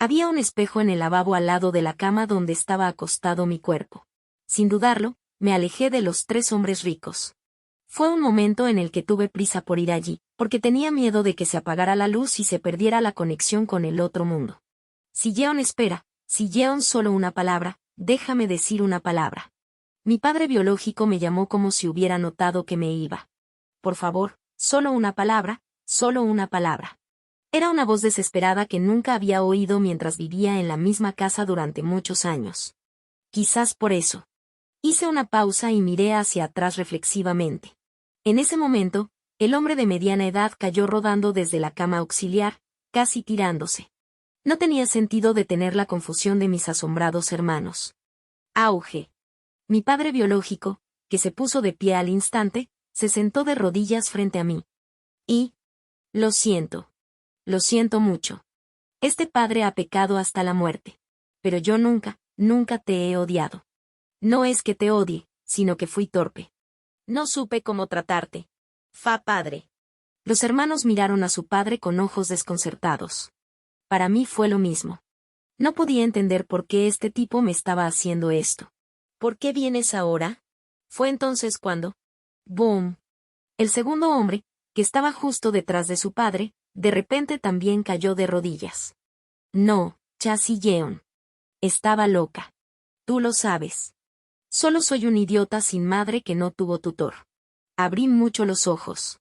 A: Había un espejo en el lavabo al lado de la cama donde estaba acostado mi cuerpo. Sin dudarlo, me alejé de los 3 hombres ricos. Fue un momento en el que tuve prisa por ir allí, porque tenía miedo de que se apagara la luz y se perdiera la conexión con el otro mundo. Silleon, espera, Silleon, solo una palabra. Déjame decir una palabra. Mi padre biológico me llamó como si hubiera notado que me iba. Por favor, solo una palabra, solo una palabra. Era una voz desesperada que nunca había oído mientras vivía en la misma casa durante muchos años. Quizás por eso. Hice una pausa y miré hacia atrás reflexivamente. En ese momento, el hombre de mediana edad cayó rodando desde la cama auxiliar, casi tirándose. No tenía sentido detener la confusión de mis asombrados hermanos. Auge. Mi padre biológico, que se puso de pie al instante, se sentó de rodillas frente a mí. Y... Lo siento mucho. Este padre ha pecado hasta la muerte. Pero yo nunca te he odiado. No es que te odie, sino que fui torpe. No supe cómo tratarte. Padre. Los hermanos miraron a su padre con ojos desconcertados. Para mí fue lo mismo. No podía entender por qué este tipo me estaba haciendo esto. ¿Por qué vienes ahora? Fue entonces cuando... ¡Boom! El segundo hombre, que estaba justo detrás de su padre, de repente también cayó de rodillas. No, Cha-Si-Yeon. Estaba loca. Tú lo sabes. Solo soy un idiota sin madre que no tuvo tutor. Abrí mucho los ojos.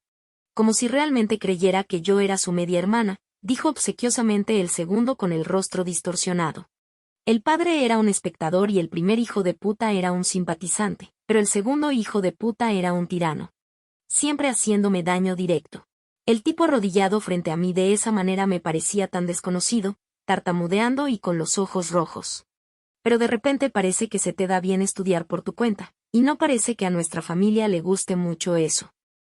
A: Como si realmente creyera que yo era su media hermana, dijo obsequiosamente el segundo con el rostro distorsionado. El padre era un espectador y el primer hijo de puta era un simpatizante, pero el segundo hijo de puta era un tirano. Siempre haciéndome daño directo. El tipo arrodillado frente a mí de esa manera me parecía tan desconocido, tartamudeando y con los ojos rojos. Pero de repente parece que se te da bien estudiar por tu cuenta, y no parece que a nuestra familia le guste mucho eso.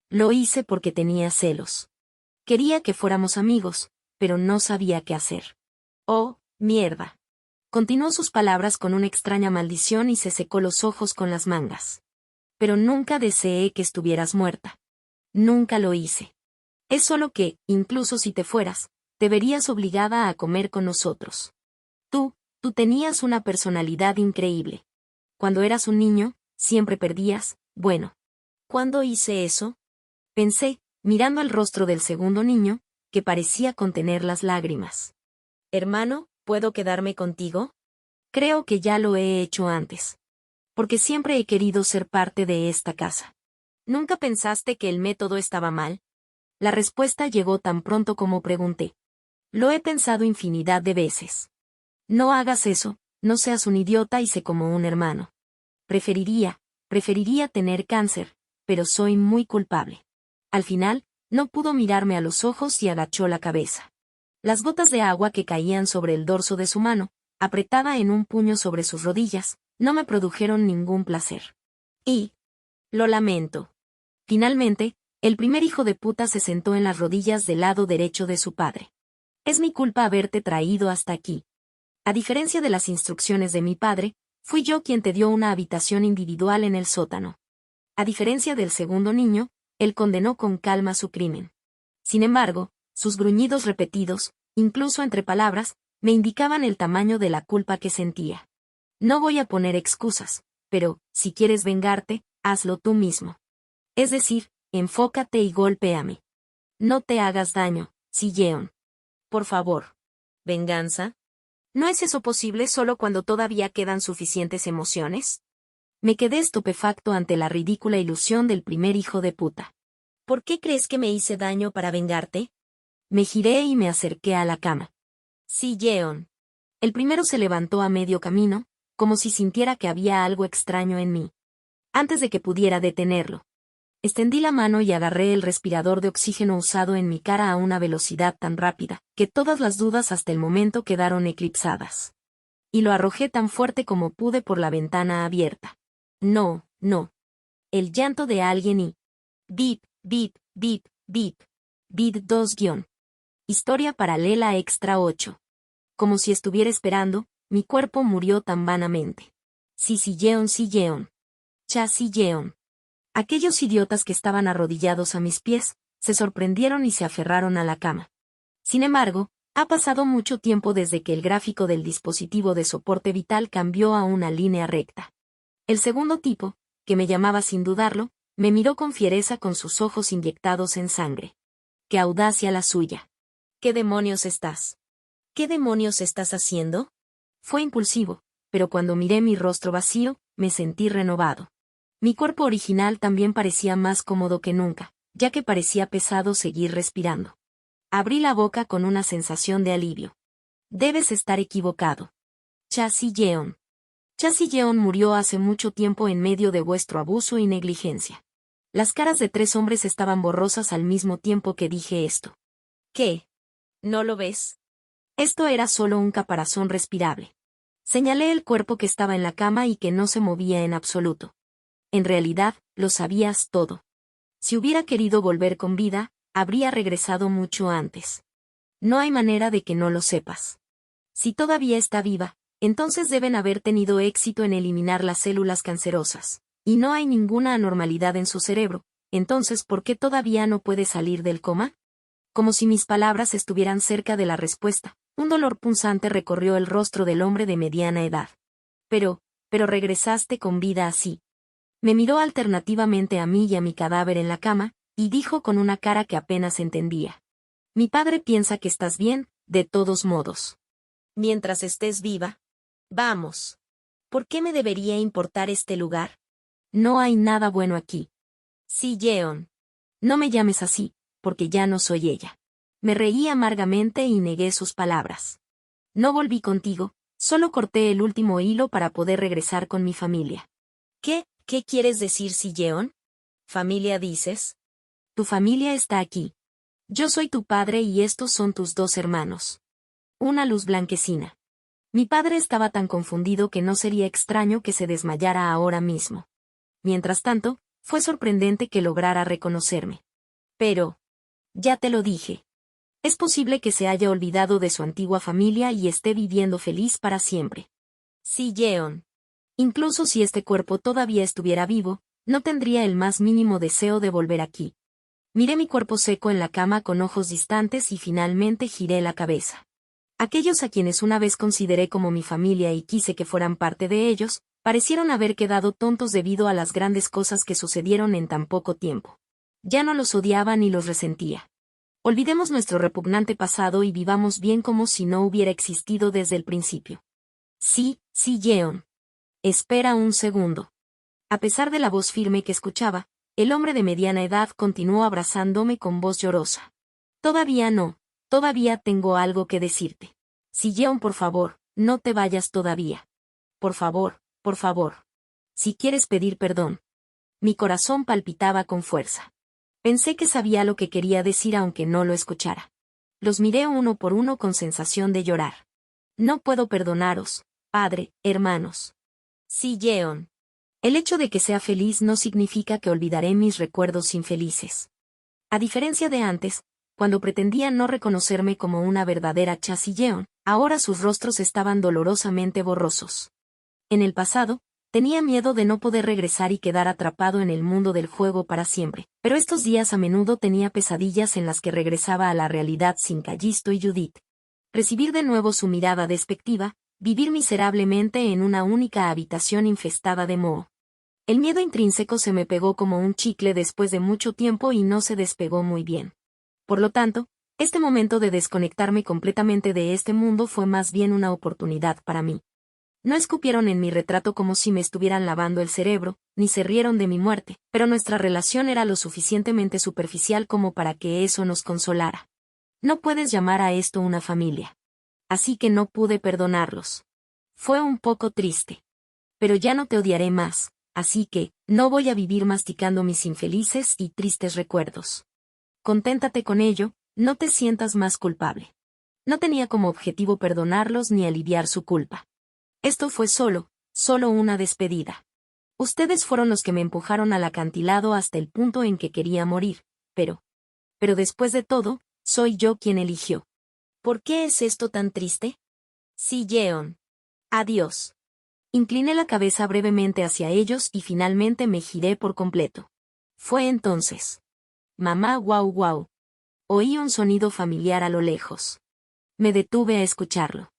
A: Lo hice porque tenía celos. Quería que fuéramos amigos, pero no sabía qué hacer. Oh, mierda. Continuó sus palabras con una extraña maldición y se secó los ojos con las mangas. Pero nunca deseé que estuvieras muerta. Nunca lo hice. Es solo que, incluso si te fueras, te verías obligada a comer con nosotros. Tú tenías una personalidad increíble. Cuando eras un niño, siempre perdías, bueno. ¿Cuándo hice eso? Pensé, mirando el rostro del segundo niño, que parecía contener las lágrimas. Hermano, ¿puedo quedarme contigo? Creo que ya lo he hecho antes. Porque siempre he querido ser parte de esta casa. ¿Nunca pensaste que el método estaba mal? La respuesta llegó tan pronto como pregunté. Lo he pensado infinidad de veces. No hagas eso, no seas un idiota y sé como un hermano. Preferiría tener cáncer, pero soy muy culpable. Al final, no pudo mirarme a los ojos y agachó la cabeza. Las gotas de agua que caían sobre el dorso de su mano, apretada en un puño sobre sus rodillas, no me produjeron ningún placer. Y... Lo lamento. Finalmente, el primer hijo de puta se sentó en las rodillas del lado derecho de su padre. Es mi culpa haberte traído hasta aquí. A diferencia de las instrucciones de mi padre, fui yo quien te dio una habitación individual en el sótano. A diferencia del segundo niño, él condenó con calma su crimen. Sin embargo, sus gruñidos repetidos, incluso entre palabras, me indicaban el tamaño de la culpa que sentía. No voy a poner excusas, pero, si quieres vengarte, hazlo tú mismo. Es decir, enfócate y golpéame. No te hagas daño, Si-Yeon. Por favor. ¿Venganza? ¿No es eso posible solo cuando todavía quedan suficientes emociones? Me quedé estupefacto ante la ridícula ilusión del primer hijo de puta. ¿Por qué crees que me hice daño para vengarte? Me giré y me acerqué a la cama. Si-Yeon. El primero se levantó a medio camino, como si sintiera que había algo extraño en mí. Antes de que pudiera detenerlo. Extendí la mano y agarré el respirador de oxígeno usado en mi cara a una velocidad tan rápida, que todas las dudas hasta el momento quedaron eclipsadas. Y lo arrojé tan fuerte como pude por la ventana abierta. No. El llanto de alguien y... Bip, bip, bip, bip. Bit 2 guión. Historia paralela extra 8. Como si estuviera esperando, mi cuerpo murió tan vanamente. Si-Yeon. Cha-Si-Yeon. Aquellos idiotas que estaban arrodillados a mis pies, se sorprendieron y se aferraron a la cama. Sin embargo, ha pasado mucho tiempo desde que el gráfico del dispositivo de soporte vital cambió a una línea recta. El segundo tipo, que me llamaba sin dudarlo, me miró con fiereza con sus ojos inyectados en sangre. ¡Qué audacia la suya! ¿Qué demonios estás? ¿Qué demonios estás haciendo? Fue impulsivo, pero cuando miré mi rostro vacío, me sentí renovado. Mi cuerpo original también parecía más cómodo que nunca, ya que parecía pesado seguir respirando. Abrí la boca con una sensación de alivio. Debes estar equivocado. Cha-Si-Yeon. Cha-Si-Yeon murió hace mucho tiempo en medio de vuestro abuso y negligencia. Las caras de 3 hombres estaban borrosas al mismo tiempo que dije esto. ¿Qué? ¿No lo ves? Esto era solo un caparazón respirable. Señalé el cuerpo que estaba en la cama y que no se movía en absoluto. En realidad, lo sabías todo. Si hubiera querido volver con vida, habría regresado mucho antes. No hay manera de que no lo sepas. Si todavía está viva, entonces deben haber tenido éxito en eliminar las células cancerosas. Y no hay ninguna anormalidad en su cerebro, entonces ¿por qué todavía no puede salir del coma? Como si mis palabras estuvieran cerca de la respuesta, un dolor punzante recorrió el rostro del hombre de mediana edad. Pero regresaste con vida así. Me miró alternativamente a mí y a mi cadáver en la cama, y dijo con una cara que apenas entendía. Mi padre piensa que estás bien, de todos modos. Mientras estés viva. Vamos. ¿Por qué me debería importar este lugar? No hay nada bueno aquí. Sí, Yeon. No me llames así, porque ya no soy ella. Me reí amargamente y negué sus palabras. No volví contigo, solo corté el último hilo para poder regresar con mi familia. ¿Qué quieres decir, Yeon? ¿Familia dices? Tu familia está aquí. Yo soy tu padre y estos son tus dos hermanos. Una luz blanquecina. Mi padre estaba tan confundido que no sería extraño que se desmayara ahora mismo. Mientras tanto, fue sorprendente que lograra reconocerme. Pero, ya te lo dije. Es posible que se haya olvidado de su antigua familia y esté viviendo feliz para siempre. Sí, Yeon. Incluso si este cuerpo todavía estuviera vivo, no tendría el más mínimo deseo de volver aquí. Miré mi cuerpo seco en la cama con ojos distantes y finalmente giré la cabeza. Aquellos a quienes una vez consideré como mi familia y quise que fueran parte de ellos, parecieron haber quedado tontos debido a las grandes cosas que sucedieron en tan poco tiempo. Ya no los odiaba ni los resentía. Olvidemos nuestro repugnante pasado y vivamos bien como si no hubiera existido desde el principio. Sí, Yeon. Espera un segundo. A pesar de la voz firme que escuchaba, el hombre de mediana edad continuó abrazándome con voz llorosa. Todavía no, todavía tengo algo que decirte. Yeon, por favor, no te vayas todavía. Por favor, por favor. Si quieres pedir perdón. Mi corazón palpitaba con fuerza. Pensé que sabía lo que quería decir aunque no lo escuchara. Los miré uno por uno con sensación de llorar. No puedo perdonaros, padre, hermanos. Yeon. El hecho de que sea feliz no significa que olvidaré mis recuerdos infelices. A diferencia de antes, cuando pretendía no reconocerme como una verdadera Yeon, ahora sus rostros estaban dolorosamente borrosos. En el pasado, tenía miedo de no poder regresar y quedar atrapado en el mundo del juego para siempre, pero estos días a menudo tenía pesadillas en las que regresaba a la realidad sin Callisto y Judith. Recibir de nuevo su mirada despectiva, vivir miserablemente en una única habitación infestada de moho. El miedo intrínseco se me pegó como un chicle después de mucho tiempo y no se despegó muy bien. Por lo tanto, este momento de desconectarme completamente de este mundo fue más bien una oportunidad para mí. No escupieron en mi retrato como si me estuvieran lavando el cerebro, ni se rieron de mi muerte, pero nuestra relación era lo suficientemente superficial como para que eso nos consolara. No puedes llamar a esto una familia. Así que no pude perdonarlos. Fue un poco triste. Pero ya no te odiaré más, así que, no voy a vivir masticando mis infelices y tristes recuerdos. Conténtate con ello, no te sientas más culpable. No tenía como objetivo perdonarlos ni aliviar su culpa. Esto fue solo una despedida. Ustedes fueron los que me empujaron al acantilado hasta el punto en que quería morir, pero después de todo, soy yo quien eligió. ¿Por qué es esto tan triste? Yeon. Adiós. Incliné la cabeza brevemente hacia ellos y finalmente me giré por completo. Fue entonces. Mamá, guau guau. Oí un sonido familiar a lo lejos. Me detuve a escucharlo.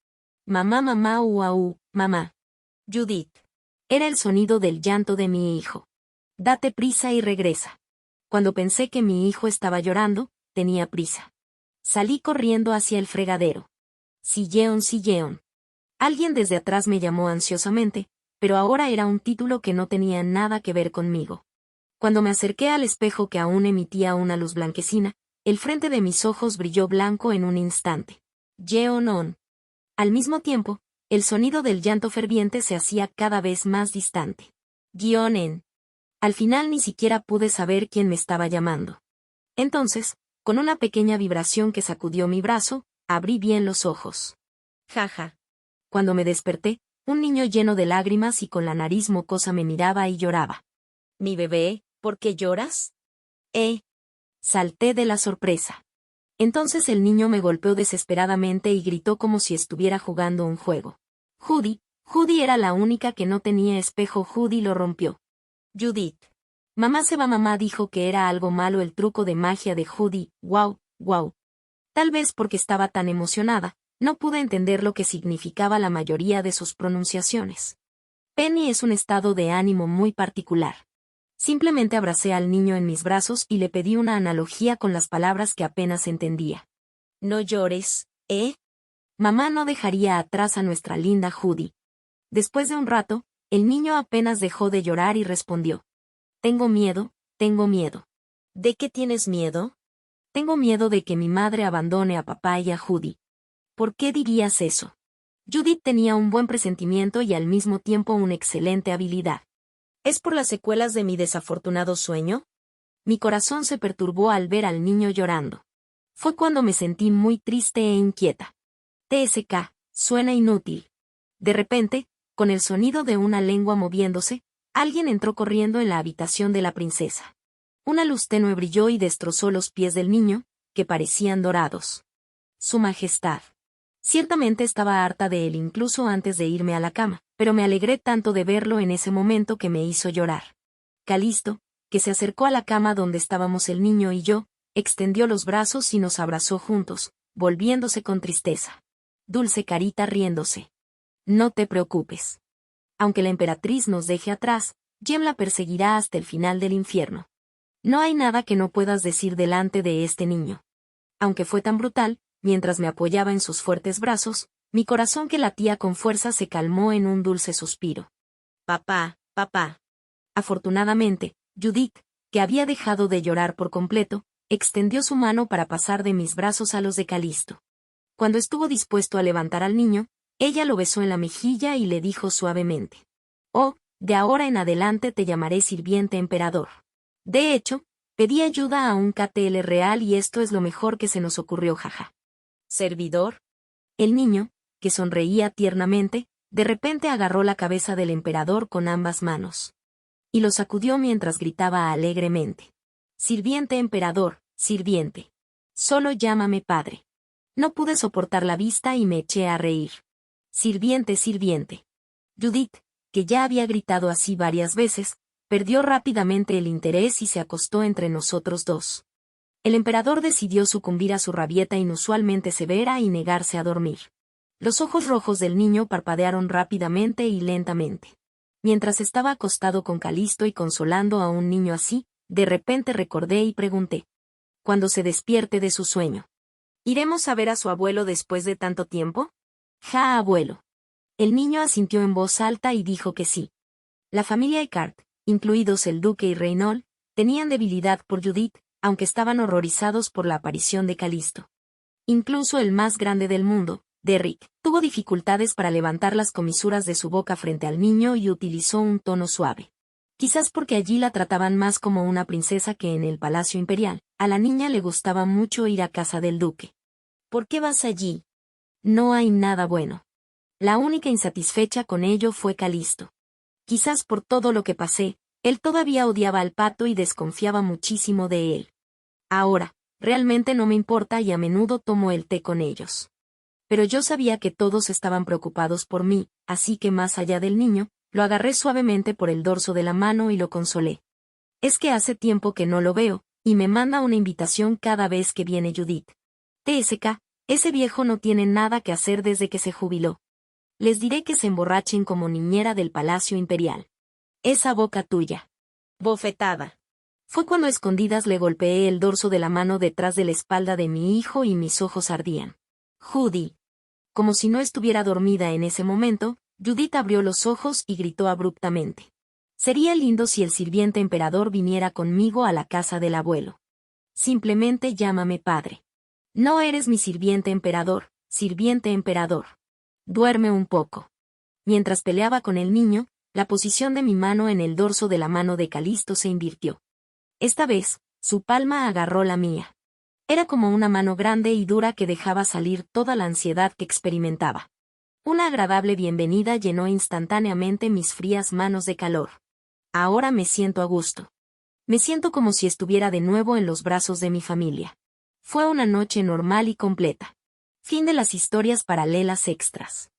A: Mamá, mamá, guau, mamá. Judith. Era el sonido del llanto de mi hijo. Date prisa y regresa. Cuando pensé que mi hijo estaba llorando, tenía prisa. Salí corriendo hacia el fregadero. Yeon. Alguien desde atrás me llamó ansiosamente, pero ahora era un título que no tenía nada que ver conmigo. Cuando me acerqué al espejo que aún emitía una luz blanquecina, el frente de mis ojos brilló blanco en un instante. Yeon. Al mismo tiempo, el sonido del llanto ferviente se hacía cada vez más distante. En. Al final ni siquiera pude saber quién me estaba llamando. Entonces, con una pequeña vibración que sacudió mi brazo, abrí bien los ojos. Jaja. Cuando me desperté, Un niño lleno de lágrimas y con la nariz mocosa me miraba y lloraba.
B: Mi bebé, ¿por qué lloras?
A: Salté de la sorpresa. Entonces el niño me golpeó desesperadamente y gritó como si estuviera jugando un juego. Judy era la única que no tenía espejo. Judy lo rompió.
B: Judith.
A: Mamá se va. Mamá dijo que era algo malo el truco de magia de Judy. Wow. Tal vez porque estaba tan emocionada, no pude entender lo que significaba la mayoría de sus pronunciaciones. Penny es un estado de ánimo muy particular. Simplemente abracé al niño en mis brazos y le pedí una analogía con las palabras que apenas entendía.
B: No llores,
A: Mamá no dejaría atrás a nuestra linda Judy. Después de un rato, el niño apenas dejó de llorar y respondió. Tengo miedo.
B: ¿De qué tienes miedo?
A: Tengo miedo de que mi madre abandone a papá y a Judy. ¿Por qué dirías eso? Judith tenía un buen presentimiento y al mismo tiempo una excelente habilidad.
B: ¿Es por las secuelas de mi desafortunado sueño?
A: Mi corazón se perturbó al ver al niño llorando. Fue cuando me sentí muy triste e inquieta. TSK, suena inútil. De repente, con el sonido de una lengua moviéndose, alguien entró corriendo en la habitación de la princesa. Una luz tenue brilló y destrozó los pies del niño, que parecían dorados. Su Majestad. Ciertamente estaba harta de él incluso antes de irme a la cama, pero me alegré tanto de verlo en ese momento que me hizo llorar. Calisto, que se acercó a la cama donde estábamos el niño y yo, extendió los brazos y nos abrazó juntos, volviéndose con tristeza. Dulce carita riéndose. No te preocupes. Aunque la emperatriz nos deje atrás, Jem la perseguirá hasta el final del infierno. No hay nada que no puedas decir delante de este niño. Aunque fue tan brutal, mientras me apoyaba en sus fuertes brazos, mi corazón que latía con fuerza se calmó en un dulce suspiro.
B: Papá.
A: Afortunadamente, Judith, que había dejado de llorar por completo, extendió su mano para pasar de mis brazos a los de Calisto. Cuando estuvo dispuesto a levantar al niño, ella lo besó en la mejilla y le dijo suavemente. Oh, de ahora en adelante te llamaré sirviente emperador. De hecho, pedí ayuda a un KTL real y esto es lo mejor que se nos ocurrió, jaja.
B: ¿Servidor?
A: El niño, que sonreía tiernamente, de repente agarró la cabeza del emperador con ambas manos. Y lo sacudió mientras gritaba alegremente. Sirviente emperador, sirviente. Solo llámame padre. No pude soportar la vista y me eché a reír. Sirviente. Judith, que ya había gritado así varias veces, perdió rápidamente el interés y se acostó entre nosotros dos. El emperador decidió sucumbir a su rabieta inusualmente severa y negarse a dormir. Los ojos rojos del niño parpadearon rápidamente y lentamente. Mientras estaba acostado con Calisto y consolando a un niño así, de repente recordé y pregunté. Cuando se despierte de su sueño.
B: ¿Iremos a ver a su abuelo después de tanto tiempo?
A: Ja, abuelo. El niño asintió en voz alta y dijo que sí. La familia Eckhart, incluidos el duque y Reynold, tenían debilidad por Judith, aunque estaban horrorizados por la aparición de Calisto. Incluso el más grande del mundo, Derrick, tuvo dificultades para levantar las comisuras de su boca frente al niño y utilizó un tono suave. Quizás porque allí la trataban más como una princesa que en el palacio imperial, a la niña le gustaba mucho ir a casa del duque.
B: ¿Por qué vas allí?
A: No hay nada bueno. La única insatisfecha con ello fue Calisto. Quizás por todo lo que pasé, él todavía odiaba al pato y desconfiaba muchísimo de él. Ahora, realmente no me importa y a menudo tomo el té con ellos. Pero yo sabía que todos estaban preocupados por mí, así que más allá del niño, lo agarré suavemente por el dorso de la mano y lo consolé. Es que hace tiempo que no lo veo, y me manda una invitación cada vez que viene Judith. TSK, ese viejo no tiene nada que hacer desde que se jubiló. Les diré que se emborrachen como niñera del Palacio Imperial. Esa boca tuya.
B: Bofetada.
A: Fue cuando a escondidas le golpeé el dorso de la mano detrás de la espalda de mi hijo y mis ojos ardían. Judy. Como si no estuviera dormida en ese momento, Judith abrió los ojos y gritó abruptamente. Sería lindo si el sirviente emperador viniera conmigo a la casa del abuelo. Simplemente llámame padre. No eres mi sirviente emperador, sirviente emperador. Duerme un poco. Mientras peleaba con el niño, la posición de mi mano en el dorso de la mano de Calisto se invirtió. Esta vez, su palma agarró la mía. Era como una mano grande y dura que dejaba salir toda la ansiedad que experimentaba. Una agradable bienvenida llenó instantáneamente mis frías manos de calor. Ahora me siento a gusto. Me siento como si estuviera de nuevo en los brazos de mi familia. Fue una noche normal y completa. Fin de las historias paralelas extras.